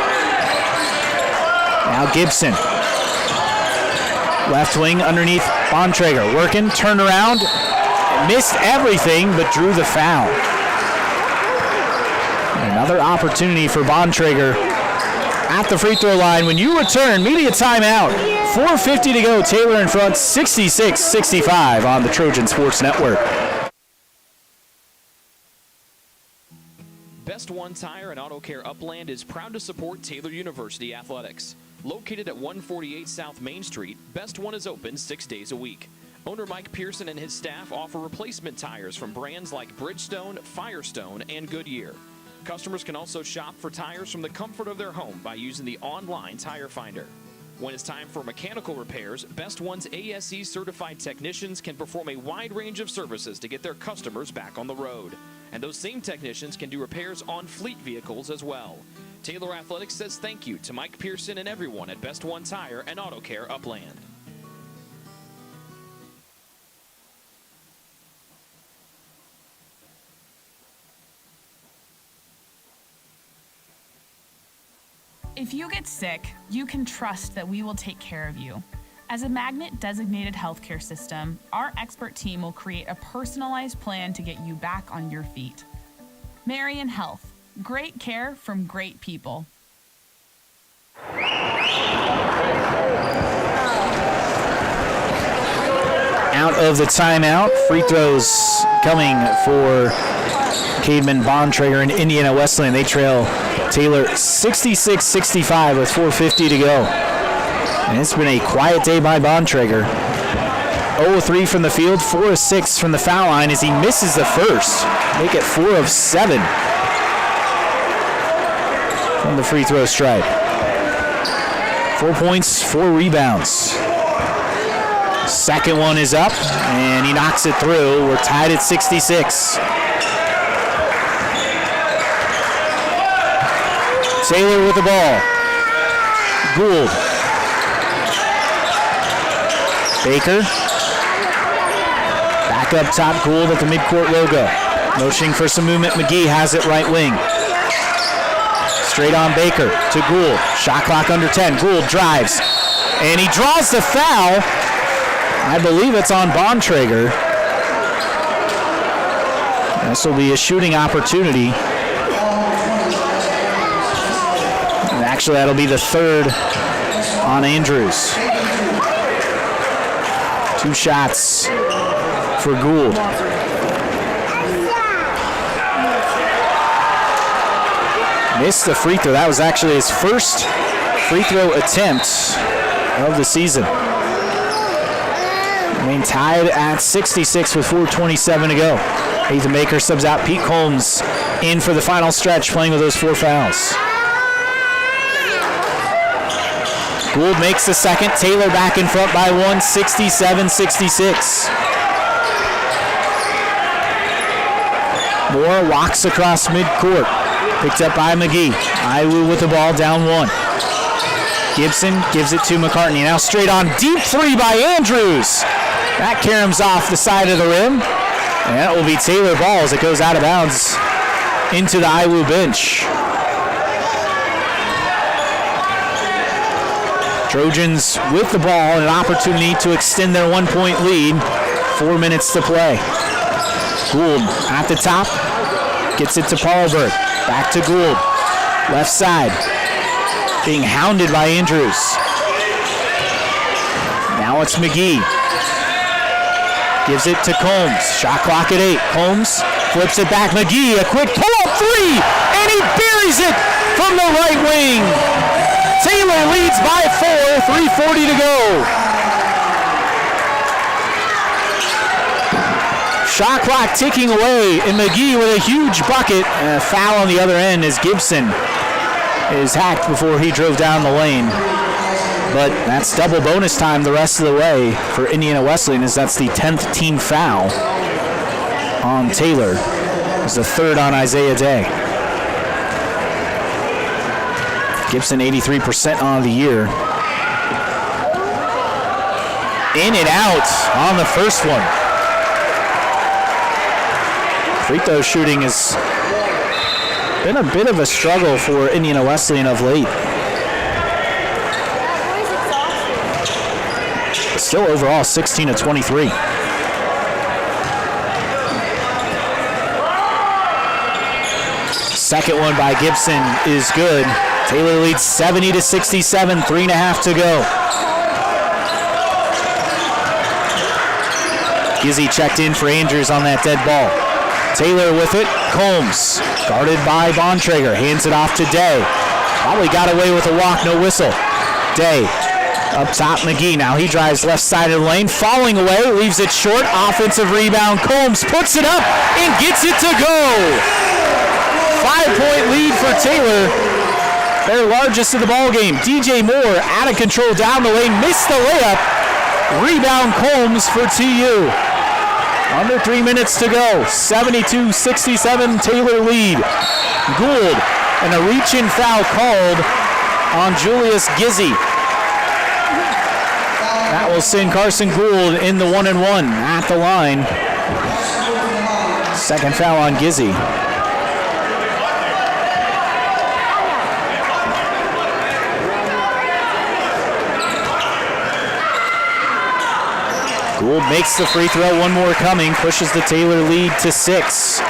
Now Gibson. Left wing underneath Bontrager. Working, turn around. Missed everything, but drew the foul. Another opportunity for Bontrager at the free throw line. When you return, media timeout. 4:50 to go. Taylor in front, 66-65 on the Trojan Sports Network.
Best One Tire and Auto Care Upland is proud to support Taylor University Athletics. Located at 148 South Main Street, Best One is open 6 days a week. Owner Mike Pearson and his staff offer replacement tires from brands like Bridgestone, Firestone, and Goodyear. Customers can also shop for tires from the comfort of their home by using the online tire finder. When it's time for mechanical repairs, Best One's ASE certified technicians can perform a wide range of services to get their customers back on the road. And those same technicians can do repairs on fleet vehicles as well. Taylor Athletics says thank you to Mike Pearson and everyone at Best One Tire and Auto Care Upland.
If you get sick, you can trust that we will take care of you. As a Magnet-designated healthcare system, our expert team will create a personalized plan to get you back on your feet. Marion Health, great care from great people.
Out of the timeout, free throws coming for Cademan Bontrager and Indiana Wesleyan. They trail Taylor 66-65 with 4:50 to go. And it's been a quiet day by Bontrager. 0 of 3 from the field, 4 of 6 from the foul line as he misses the first. Make it 4 of 7 from the free throw stripe. 4 points, 4 rebounds. Second one is up, and he knocks it through. We're tied at 66. Taylor with the ball. Gould. Baker. Back up top, Gould at the midcourt logo. Motioning for some movement, McGee has it right wing. Straight on Baker to Gould. Shot clock under 10. Gould drives, and he draws the foul. I believe it's on Bontrager. This will be a shooting opportunity. And actually, that'll be the third on Andrews. 2 shots for Gould. Missed the free throw. That was actually his first free throw attempt of the season. I mean, tied at 66 with 4:27 to go. Ethan Baker subs out Pete Combs in for the final stretch, playing with those 4 fouls. Gould makes the second. Taylor back in front by one, 67-66. Moore walks across midcourt. Picked up by McGee. Iwu with the ball, down one. Gibson gives it to McCartney. Now straight on, deep three by Andrews. That caroms off the side of the rim. And that will be Taylor ball as it goes out of bounds into the Iwu bench. Trojans with the ball and an opportunity to extend their 1-point lead. 4 minutes to play. Gould at the top. Gets it to Paulberg. Back to Gould. Left side. Being hounded by Andrews. Now it's McGee. Gives it to Combs. Shot clock at 8. Combs flips it back. McGee, a quick pull-up three, and he buries it from the right wing. Taylor leads by 4, 3:40 to go. Shot clock ticking away, and McGee with a huge bucket, and a foul on the other end as Gibson is hacked before he drove down the lane. But that's double bonus time the rest of the way for Indiana Wesleyan, as that's the 10th team foul on Taylor. It's the third on Isaiah Day. Gibson 83% on the year. In and out on the first one. Free throw shooting has been a bit of a struggle for Indiana Wesleyan of late. Still overall 16 of 23. Second one by Gibson is good. Taylor leads 70-67, 3.5 to go. Gizzy checked in for Andrews on that dead ball. Taylor with it. Combs, guarded by Bontrager, hands it off to Day. Probably got away with a walk, no whistle. Day. Up top, McGee. Now he drives left side of the lane, falling away, leaves it short. Offensive rebound. Combs puts it up and gets it to go. 5-point lead for Taylor. Their largest of the ball game. DJ Moore out of control down the lane, missed the layup. Rebound Combs for TU. Under 3 minutes to go. 72-67 Taylor lead. Gould and a reach-in foul called on Julius Gizzy. That will send Carson Gould in the 1-and-1 at the line. Second foul on Gizzy. Gould makes the free throw, one more coming, pushes the Taylor lead to 6.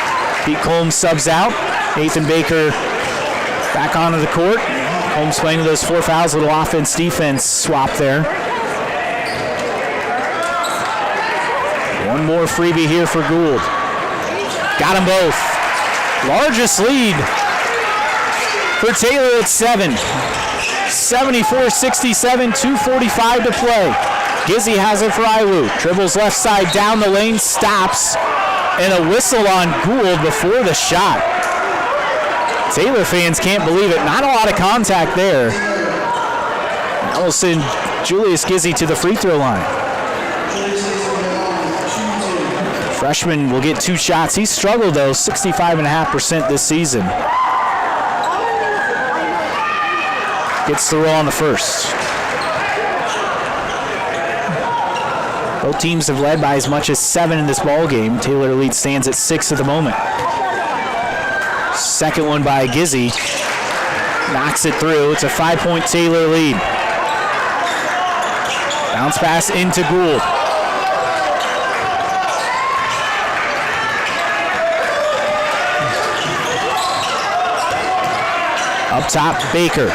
Pete Combs subs out. Nathan Baker back onto the court. Combs playing with those 4 fouls, little offense-defense swap there. One more freebie here for Gould. Got them both. Largest lead for Taylor at 7. 74-67, 2:45 to play. Gizzy has it for Iwu. Dribbles left side down the lane, stops, and a whistle on Gould before the shot. Taylor fans can't believe it. Not a lot of contact there. That will send Julius Gizzy to the free throw line. Freshman will get 2 shots. He's struggled though, 65.5% this season. Gets the roll on the first. Both teams have led by as much as 7 in this ball game. Taylor lead stands at 6 at the moment. Second one by Gizzy. Knocks it through. It's a 5-point Taylor lead. Bounce pass into Gould. Up top, Baker.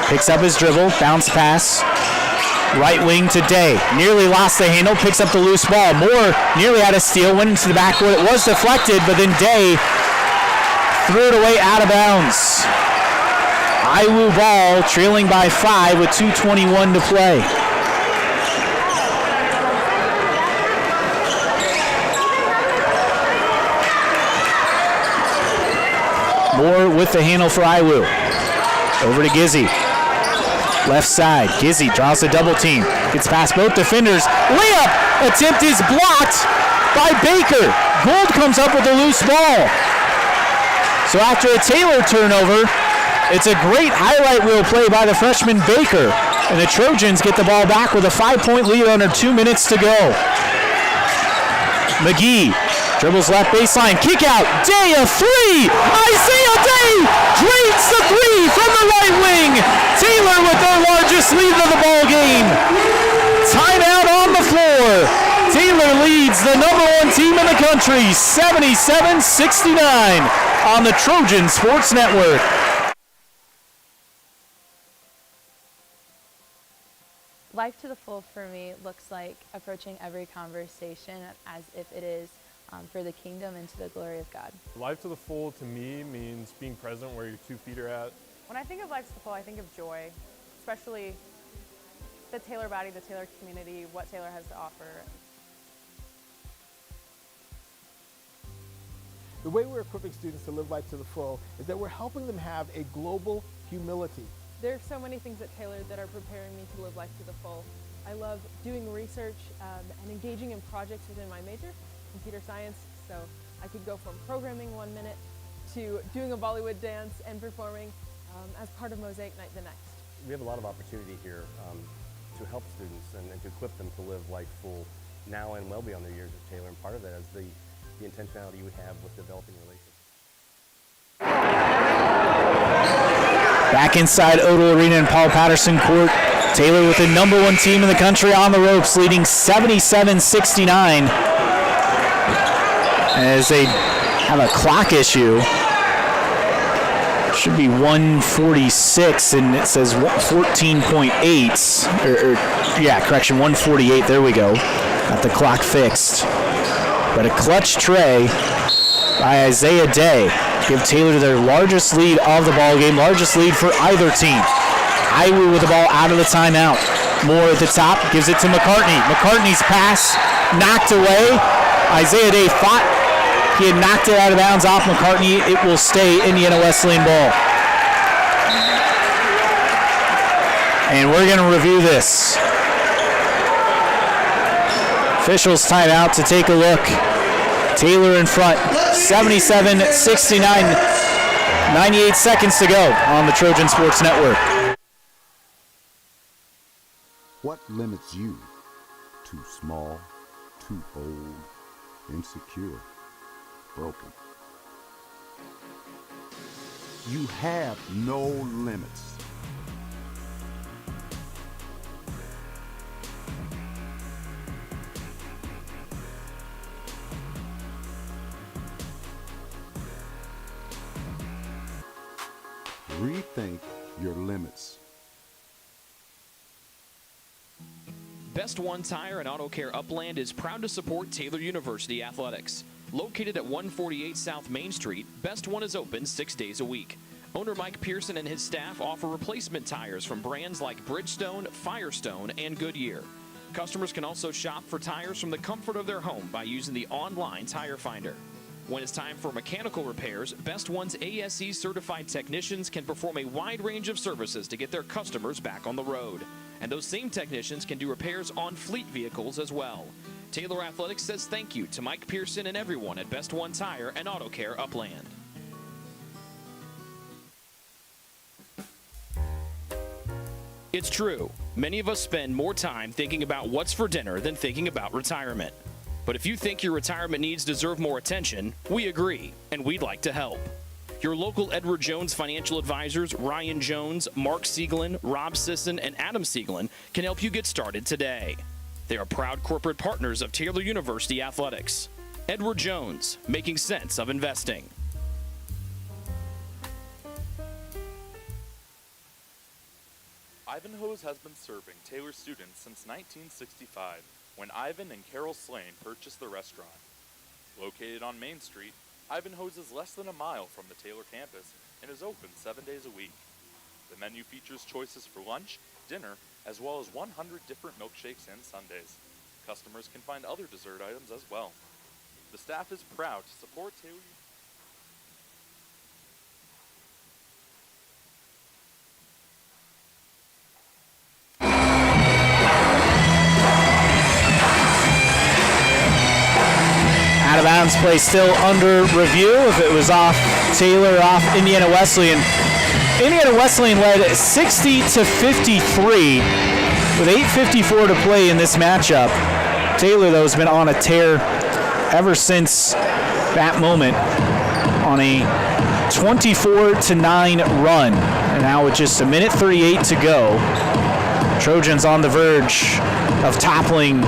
Picks up his dribble. Bounce pass. Right wing to Day. Nearly lost the handle. Picks up the loose ball. Moore nearly had a steal. Went into the backcourt. It was deflected, but then Day threw it away out of bounds. Iwu ball trailing by 5 with 2:21 to play. Moore with the handle for Iwu. Over to Gizzy. Left side, Gizzy draws a double team. Gets past both defenders. Layup attempt is blocked by Baker. Gould comes up with a loose ball. So after a Taylor turnover, it's a great highlight reel play by the freshman Baker. And the Trojans get the ball back with a 5-point lead under 2 minutes to go. McGee dribbles left baseline, kick out, Day a three! Isaiah Day drains the three from the right wing! Taylor with their largest lead of the ball game. Timeout on the floor. Taylor leads the #1 team in the country, 77-69 on the Trojan Sports Network.
Life to the full for me looks like approaching every conversation as if it is for the kingdom and to the glory of God.
Life to the full to me means being present where your 2 feet are at.
When I think of life to the full, I think of joy, especially the Taylor body, the Taylor community, what Taylor has to offer.
The way we're equipping students to live life to the full is that we're helping them have a global humility.
There's so many things at Taylor that are preparing me to live life to the full. I love doing research and engaging in projects within my major, computer science, so I could go from programming 1 minute to doing a Bollywood dance and performing as part of Mosaic Night the next.
We have a lot of opportunity here to help students and to equip them to live life full now and well beyond their years at Taylor, and part of that is the intentionality we have with developing relationships.
Back inside Odell Arena and Paul Patterson Court. Taylor with the #1 team in the country on the ropes, leading 77-69. As they have a clock issue. Should be 1:46, and it says 14.8. Yeah, correction, 1:48. There we go. Got the clock fixed. But a clutch tray by Isaiah Day give Taylor their largest lead of the ball game, largest lead for either team. Iwu with the ball out of the timeout. Moore at the top, gives it to McCartney. McCartney's pass knocked away. Isaiah Day thought he had knocked it out of bounds off McCartney. It will stay Indiana Wesleyan ball. And we're going to review this. Officials timeout to take a look. Taylor in front, 77-69, 98 seconds to go on the Trojan Sports Network.
What limits you? Too small, too old, insecure, broken. You have no limits. Rethink your limits.
Best One Tire and Auto Care Upland is proud to support Taylor University Athletics. Located at 148 South Main Street, Best One is open 6 days a week. Owner Mike Pearson and his staff offer replacement tires from brands like Bridgestone, Firestone, and Goodyear. Customers can also shop for tires from the comfort of their home by using the online Tire Finder. When it's time for mechanical repairs, Best One's ASE certified technicians can perform a wide range of services to get their customers back on the road. And those same technicians can do repairs on fleet vehicles as well. Taylor Athletics says thank you to Mike Pearson and everyone at Best One Tire and Auto Care Upland. It's true. Many of us spend more time thinking about what's for dinner than thinking about retirement. But if you think your retirement needs deserve more attention, we agree, and we'd like to help. Your local Edward Jones financial advisors, Ryan Jones, Mark Sieglin, Rob Sisson, and Adam Sieglin, can help you get started today. They are proud corporate partners of Taylor University Athletics. Edward Jones, making sense of investing.
Ivanhoe's has been serving Taylor students since 1965, when Ivan and Carol Slane purchased the restaurant. Located on Main Street, Ivanhoe's is less than a mile from the Taylor campus and is open 7 days a week. The menu features choices for lunch, dinner, as well as 100 different milkshakes and sundaes. Customers can find other dessert items as well. The staff is proud to support Taylor.
out-of-bounds play still under review. If it was off Taylor, off Indiana Wesleyan. Indiana Wesleyan led 60-53 with 8:54 to play in this matchup. Taylor, though, has been on a tear ever since that moment on a 24-9 run. And now with just 1:38 to go, Trojans on the verge of toppling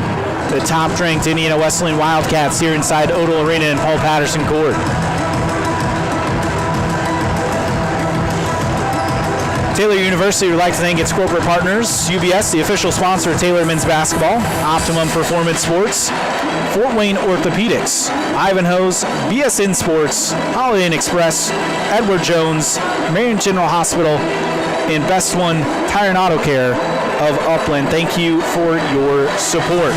the top-ranked Indiana Wesleyan Wildcats here inside Odell Arena in Paul Patterson Court. Taylor University would like to thank its corporate partners, UBS, the official sponsor of Taylor men's basketball, Optimum Performance Sports, Fort Wayne Orthopedics, Ivanhoe's, BSN Sports, Holiday Inn Express, Edward Jones, Marion General Hospital, and Best One Tire and Auto Care of Upland. Thank you for your support.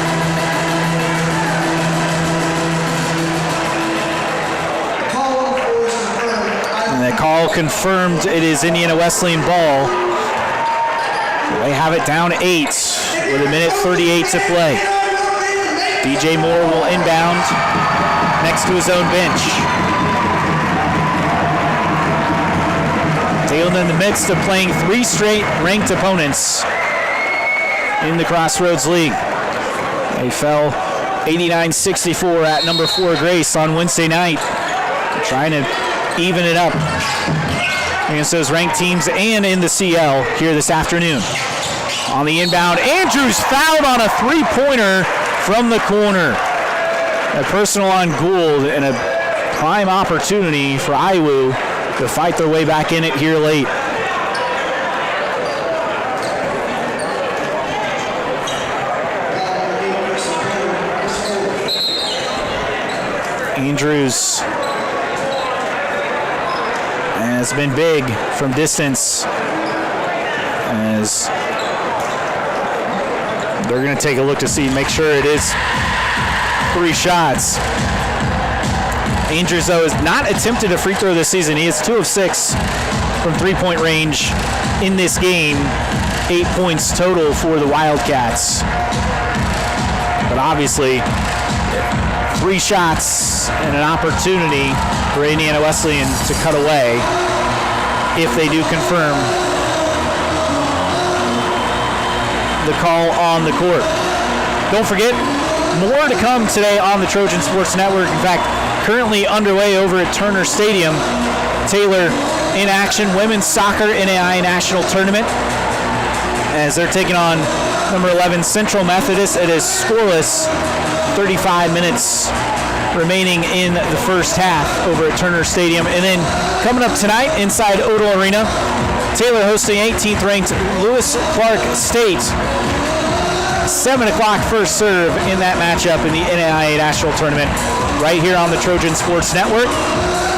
And the call confirmed it is Indiana Wesleyan ball. They have it down 8 with 1:38 to play. DJ Moore will inbound next to his own bench. Taylor in the midst of playing 3 straight ranked opponents in the Crossroads League. They fell 89-64 at number 4 Grace on Wednesday night. They're trying to even it up against those ranked teams and in the CL here this afternoon. On the inbound, Andrews fouled on a 3-pointer from the corner. A personal on Gould and a prime opportunity for Iwu to fight their way back in it here late. Andrews has been big from distance as they're going to take a look to see, make sure it is 3 shots. Andrews, though, has not attempted a free throw this season. He is 2 of 6 from 3-point range in this game. 8 points total for the Wildcats. But obviously, 3 shots and an opportunity for Indiana Wesleyan to cut away if they do confirm the call on the court. Don't forget, more to come today on the Trojan Sports Network. In fact, currently underway over at Turner Stadium. Taylor in action, women's soccer NAI National Tournament, as they're taking on number 11 Central Methodist. It is scoreless, 35 minutes remaining in the first half over at Turner Stadium. And then coming up tonight inside Odell Arena, Taylor hosting 18th ranked Lewis Clark State. 7 o'clock first serve in that matchup in the NAIA National Tournament right here on the Trojan Sports Network.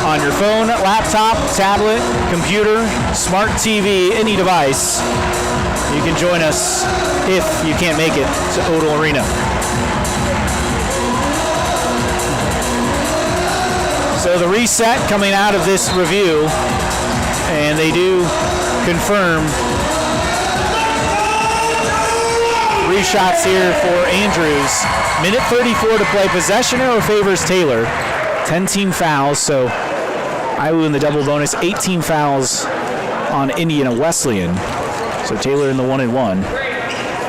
On your phone, laptop, tablet, computer, smart TV, any device, you can join us if you can't make it to Odell Arena. So the reset coming out of this review, and they do confirm 3 shots here for Andrews. 1:34 to play. Possession arrow favors Taylor. 10 team fouls, so Iwu in the double bonus. 18 fouls on Indiana Wesleyan. So Taylor in the 1-1.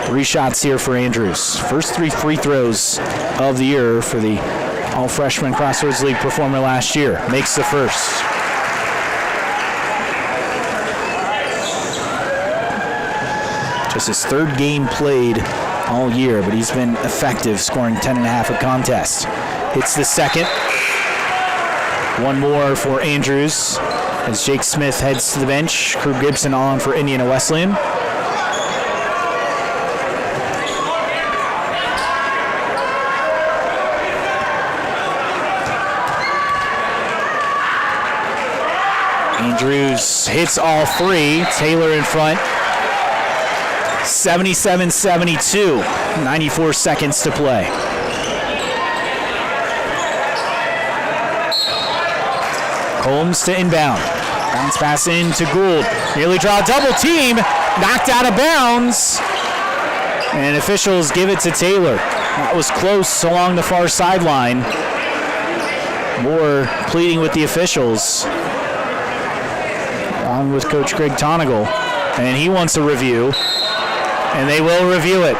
3 shots here for Andrews. First 3 free throws of the year for the all-freshman Crossroads League performer last year. Makes the first. Just his 3rd game played all year, but he's been effective, scoring 10.5 a contest. Hits the second. 1 more for Andrews as Jake Smith heads to the bench. Crew Gibson on for Indiana Wesleyan. Andrews hits all 3. Taylor in front. 77-72. 94 seconds to play. Holmes to inbound. Bounce pass in to Gould. Nearly draw a double team. Knocked out of bounds. And officials give it to Taylor. That was close along the far sideline. Moore pleading with the officials, along with Coach Greg Tonigal, and he wants a review, and they will review it.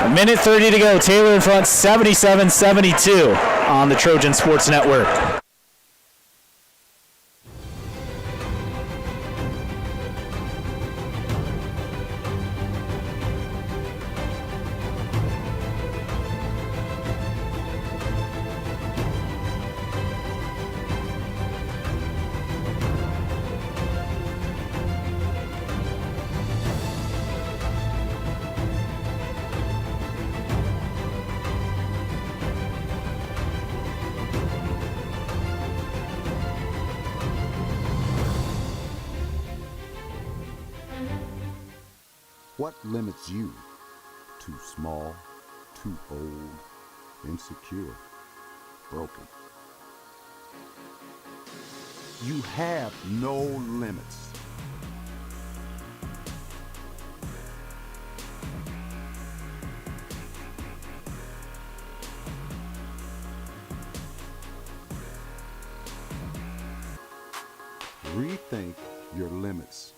A minute 30 to go. Taylor in front, 77-72 on the Trojan Sports Network.
What limits you? Too small, too old, insecure, broken. You have no limits. Rethink your limits.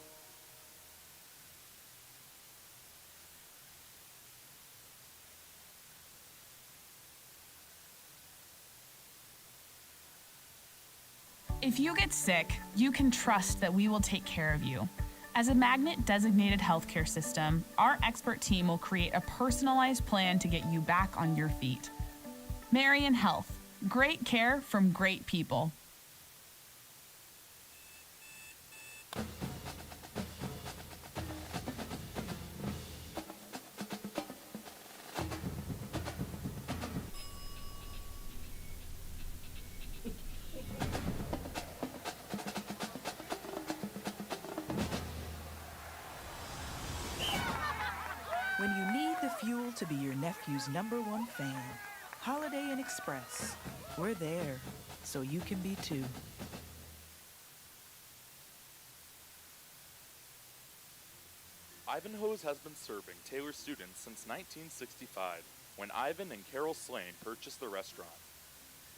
If you get sick, you can trust that we will take care of you. As a Magnet-designated healthcare system, our expert team will create a personalized plan to get you back on your feet. Marion Health, great care from great people.
When you need the fuel to be your nephew's #1 fan, Holiday Inn Express. We're there, so you can be too.
Ivanhoe's has been serving Taylor students since 1965, when Ivan and Carol Slane purchased the restaurant.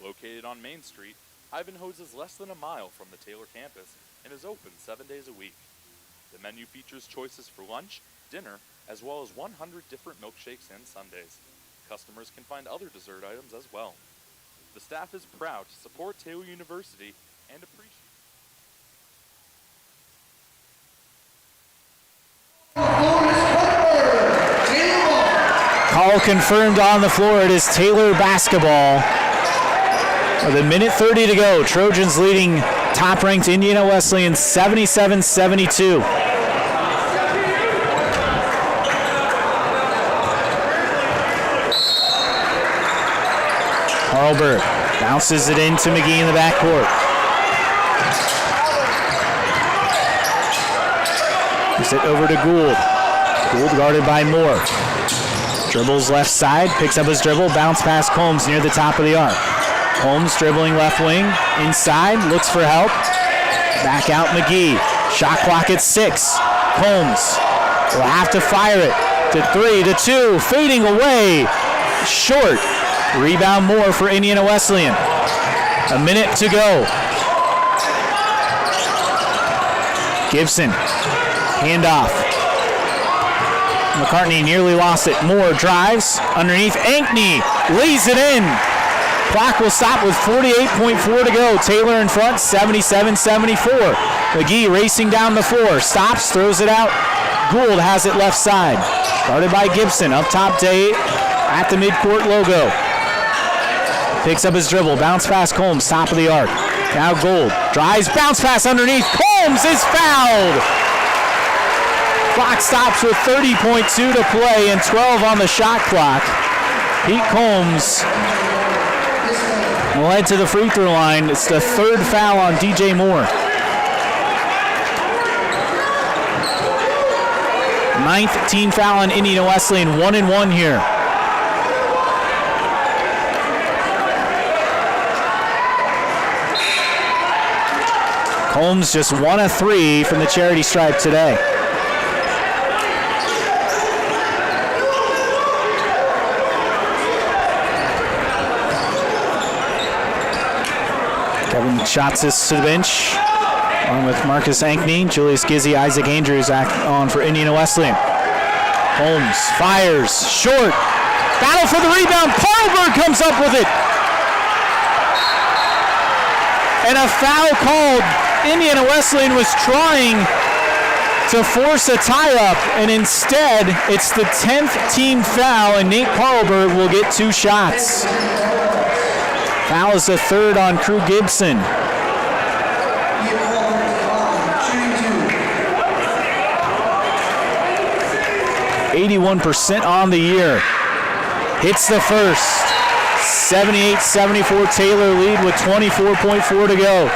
Located on Main Street, Ivanhoe's is less than a mile from the Taylor campus and is open 7 days a week. The menu features choices for lunch, dinner, as well as 100 different milkshakes and sundaes. Customers can find other dessert items as well. The staff is proud to support Taylor University and appreciate.
Call confirmed on the floor. It is Taylor basketball. With a minute 30 to go, Trojans leading top-ranked Indiana Wesleyan 77-72. Harlberg bounces it into McGee in the backcourt. Gives it over to Gould. Gould guarded by Moore. Dribbles left side, picks up his dribble, bounce past Combs near the top of the arc. Combs dribbling left wing, inside, looks for help. Back out McGee. Shot clock at 6. Combs will have to fire it to 3, to 2, fading away. Short. Rebound Moore for Indiana Wesleyan. A minute to go. Gibson. Handoff. McCartney nearly lost it. Moore drives underneath. Ankney lays it in. Clock will stop with 48.4 to go. Taylor in front, 77-74. McGee racing down the floor. Stops, throws it out. Gould has it left side. Guarded by Gibson. Up top Day at the midcourt logo. Picks up his dribble. Bounce pass Combs, top of the arc. Now Gould drives, bounce pass underneath. Combs is fouled. Clock stops with 30.2 to play and 12 on the shot clock. Pete Combs will head to the free throw line. It's the third foul on DJ Moore. 9th team foul on Indiana Wesleyan, 1-1 here. Combs just 1 of 3 from the charity stripe today. Shots to the bench, along with Marcus Ankney, Julius Gizzi, Isaac Andrews on for Indiana Wesleyan. Holmes fires, short, battle for the rebound, Parlberg comes up with it. And a foul called. Indiana Wesleyan was trying to force a tie-up, and instead it's the 10th team foul, and Nate Parlberg will get 2 shots. Foul is the third on Crew Gibson. .81% on the year. Hits the first. 78-74 Taylor lead with 24.4 to go.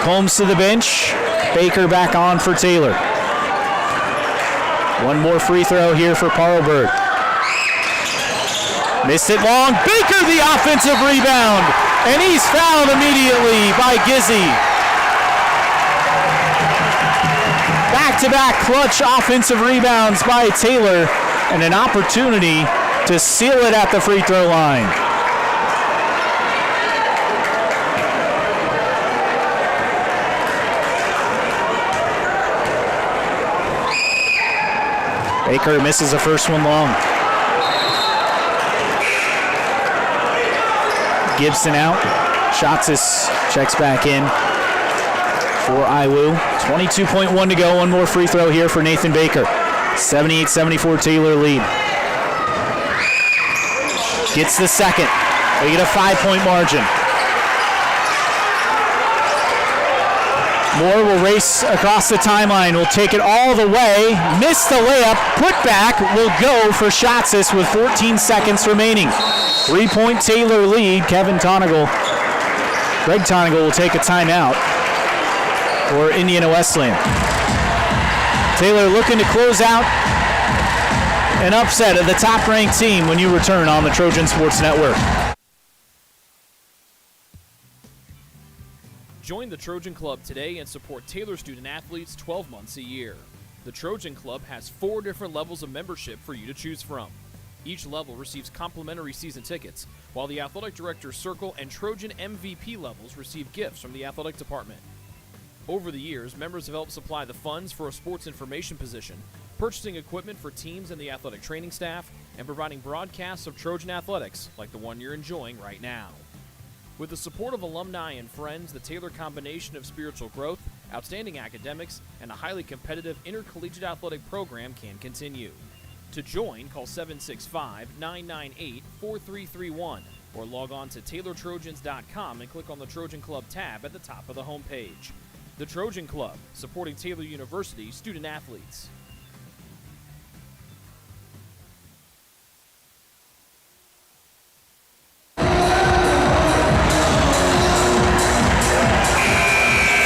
Combs to the bench. Baker back on for Taylor. One more free throw here for Parlberg. Missed it long. Baker the offensive rebound. And he's fouled immediately by Gizzi. Back-to-back clutch offensive rebounds by Taylor, and an opportunity to seal it at the free throw line. Baker misses the first one long. Gibson out. Shotzis checks back in for Iwu. 22.1 to go. One more free throw here for Nathan Baker. 78-74 Taylor lead. Gets the second. They get a 5-point margin. Moore will race across the timeline. Will take it all the way. Miss the layup. Put back will go for Shotzis with 14 seconds remaining. 3-point Taylor lead. Greg Tonigal will take a timeout for Indiana Wesleyan. Taylor looking to close out an upset of the top-ranked team when you return on the Trojan Sports Network.
Join the Trojan Club today and support Taylor student athletes 12 months a year. The Trojan Club has 4 different levels of membership for you to choose from. Each level receives complimentary season tickets, while the Athletic Director's Circle and Trojan MVP levels receive gifts from the athletic department. Over the years, members have helped supply the funds for a sports information position, purchasing equipment for teams and the athletic training staff, and providing broadcasts of Trojan athletics like the one you're enjoying right now. With the support of alumni and friends, the Taylor combination of spiritual growth, outstanding academics, and a highly competitive intercollegiate athletic program can continue. To join, call 765-998-4331 or log on to TaylorTrojans.com and click on the Trojan Club tab at the top of the homepage. The Trojan Club, supporting Taylor University student athletes.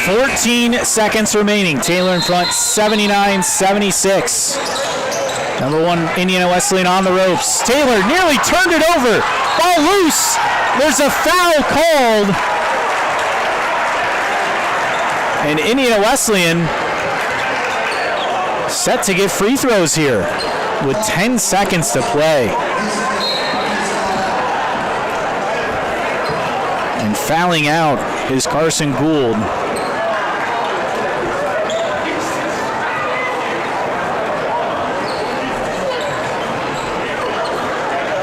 .14 seconds remaining. Taylor in front, 79-76. Number 1, Indiana Wesleyan on the ropes. Taylor nearly turned it over. Ball loose. There's a foul called. And Indiana Wesleyan set to get free throws here with 10 seconds to play. And fouling out is Carson Gould.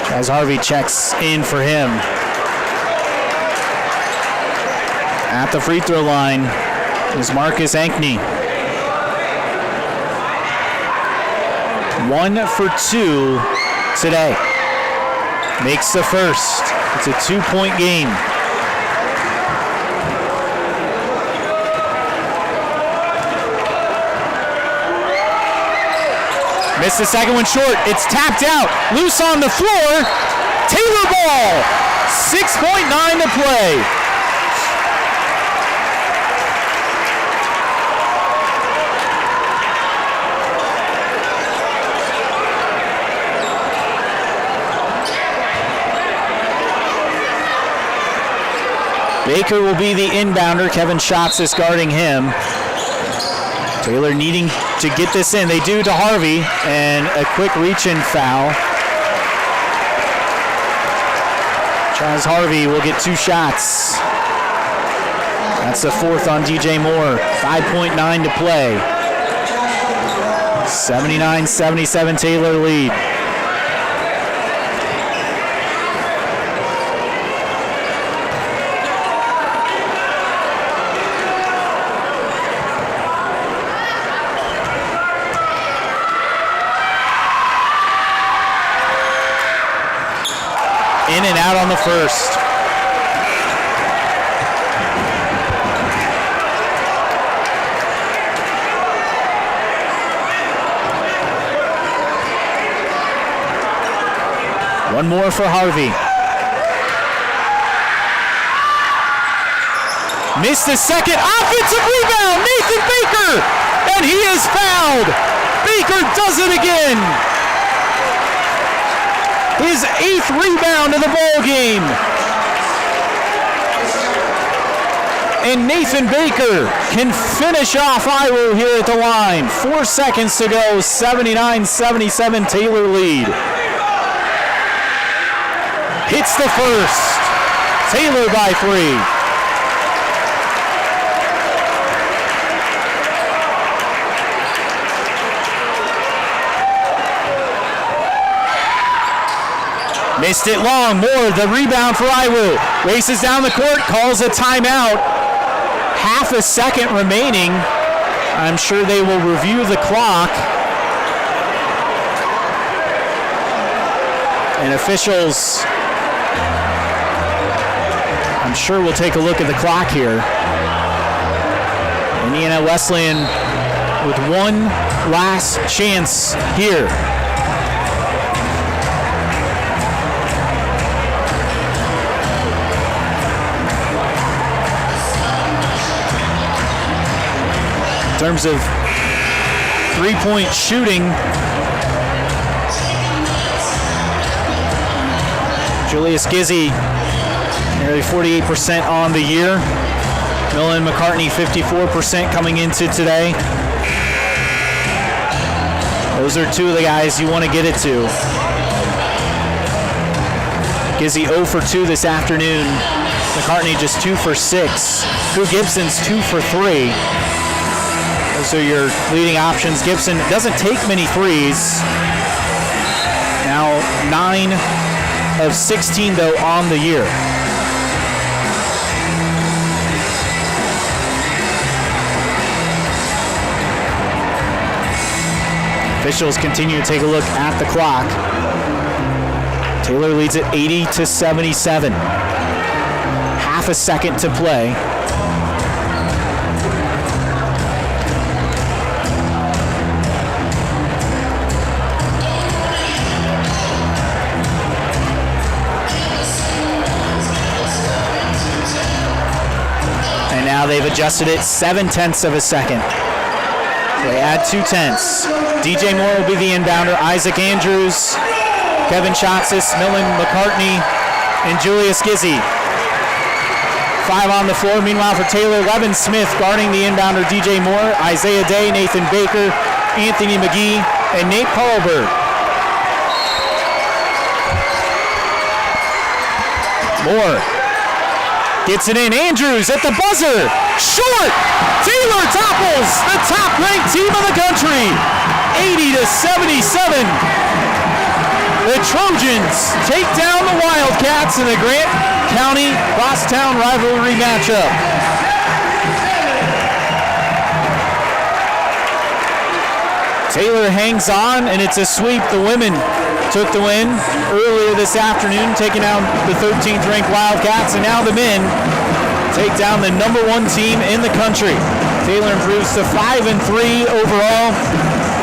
As Harvey checks in for him. At the free throw line is Marcus Ankney. 1 for 2 today. Makes the first. It's a 2-point game. Missed the second one short. It's tapped out. Loose on the floor. Taylor ball. 6.9 to play. Baker will be the inbounder. Kevin Schatz is guarding him. Taylor needing to get this in. They do to Harvey, and a quick reach-in foul. Charles Harvey will get 2 shots. That's the fourth on DJ Moore. 5.9 to play. 79-77 Taylor lead. In and out on the first. One more for Harvey. Missed the second offensive rebound, Nathan Baker, and he is fouled. Baker does it again. His 8th rebound of the ball game. And Nathan Baker can finish off Iowa here at the line. 4 seconds to go, 79-77 Taylor lead. Hits the first. Taylor by 3. Missed it long. Moore, the rebound for Iowa. Races down the court, calls a timeout. Half a second remaining. I'm sure they will review the clock. And officials, I'm sure we'll take a look at the clock here. Indiana Wesleyan with one last chance here. In terms of three-point shooting, Julius Gizzi, nearly 48% on the year. Millen McCartney, 54% coming into today. Those are two of the guys you want to get it to. Gizzi 0 for 2 this afternoon. McCartney just 2 for 6. Drew Gibson's 2 for 3. Those are your leading options. Gibson doesn't take many threes. Now 9 of 16 though on the year. Officials continue to take a look at the clock. Taylor leads at 80-77. Half a second to play. Now they've adjusted it 7/10 of a second. So they add 2/10. DJ Moore will be the inbounder. Isaac Andrews, Kevin Schatsis, Millen McCartney, and Julius Gizzi. 5 on the floor. Meanwhile for Taylor, Levin Smith guarding the inbounder DJ Moore, Isaiah Day, Nathan Baker, Anthony McGee, and Nate Paulberg. Moore gets it in. Andrews at the buzzer. Short. Taylor topples the top-ranked team of the country. 80-77. The Trojans take down the Wildcats in the Grant County Crosstown rivalry matchup. Taylor hangs on, and it's a sweep. The women took the win earlier this afternoon, taking out the 13th ranked Wildcats, and now the men take down the number 1 team in the country. Taylor improves to 5-3 overall,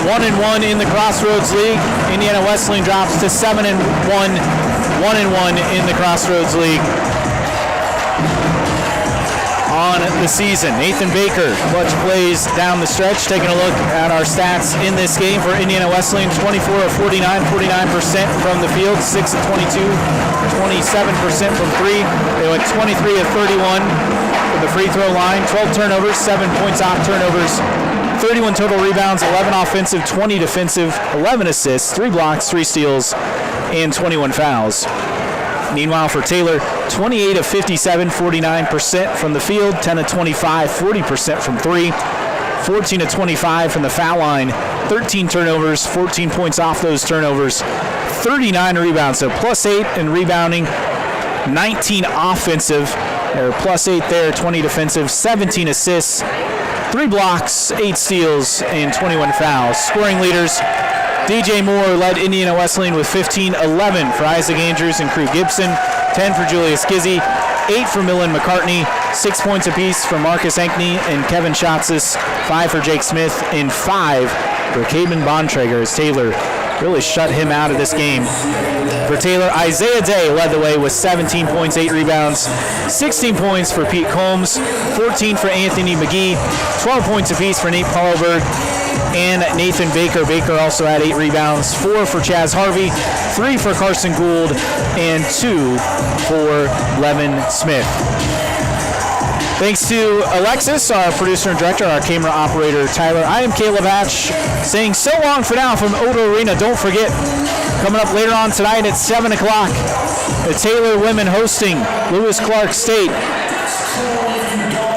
1-1 in the Crossroads League. Indiana Wesleyan drops to 7-1, 1-1 in the Crossroads League on the season. Nathan Baker, clutch plays down the stretch. Taking a look at our stats in this game for Indiana Wesleyan: 24 of 49, 49% from the field, 6 of 22, 27% from 3. They went 23 of 31 from the free throw line, 12 turnovers, 7 points off turnovers, 31 total rebounds, 11 offensive, 20 defensive, 11 assists, 3 blocks, 3 steals, and 21 fouls. Meanwhile, for Taylor, 28 of 57, 49% from the field, 10 of 25, 40% from three, 14 of 25 from the foul line, 13 turnovers, 14 points off those turnovers, 39 rebounds, so +8 in rebounding, 19 offensive, or +8 there, 20 defensive, 17 assists, 3 blocks, 8 steals, and 21 fouls. Scoring leaders, DJ Moore led Indiana Wesleyan with 15, 11 for Isaac Andrews and Crew Gibson, 10 for Julius Gizzy, 8 for Millen McCartney, 6 points apiece for Marcus Ankney and Kevin Schatzis, 5 for Jake Smith, and 5 for Caden Bontrager as Taylor really shut him out of this game. For Taylor, Isaiah Day led the way with 17 points, 8 rebounds, 16 points for Pete Combs, 14 for Anthony McGee, 12 points apiece for Nate Paulberg and Nathan Baker. Baker also had 8 rebounds, 4 for Chaz Harvey, 3 for Carson Gould, and 2 for Levin Smith. Thanks to Alexis, our producer and director, our camera operator, Tyler. I am Caleb Hatch, saying so long for now from Odo Arena. Don't forget, coming up later on tonight at 7 o'clock, the Taylor women hosting Lewis Clark State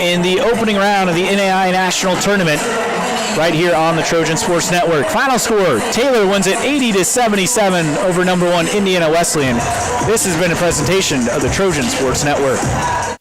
in the opening round of the NAI National Tournament right here on the Trojan Sports Network. Final score, Taylor wins it 80-77 over number 1 Indiana Wesleyan. This has been a presentation of the Trojan Sports Network.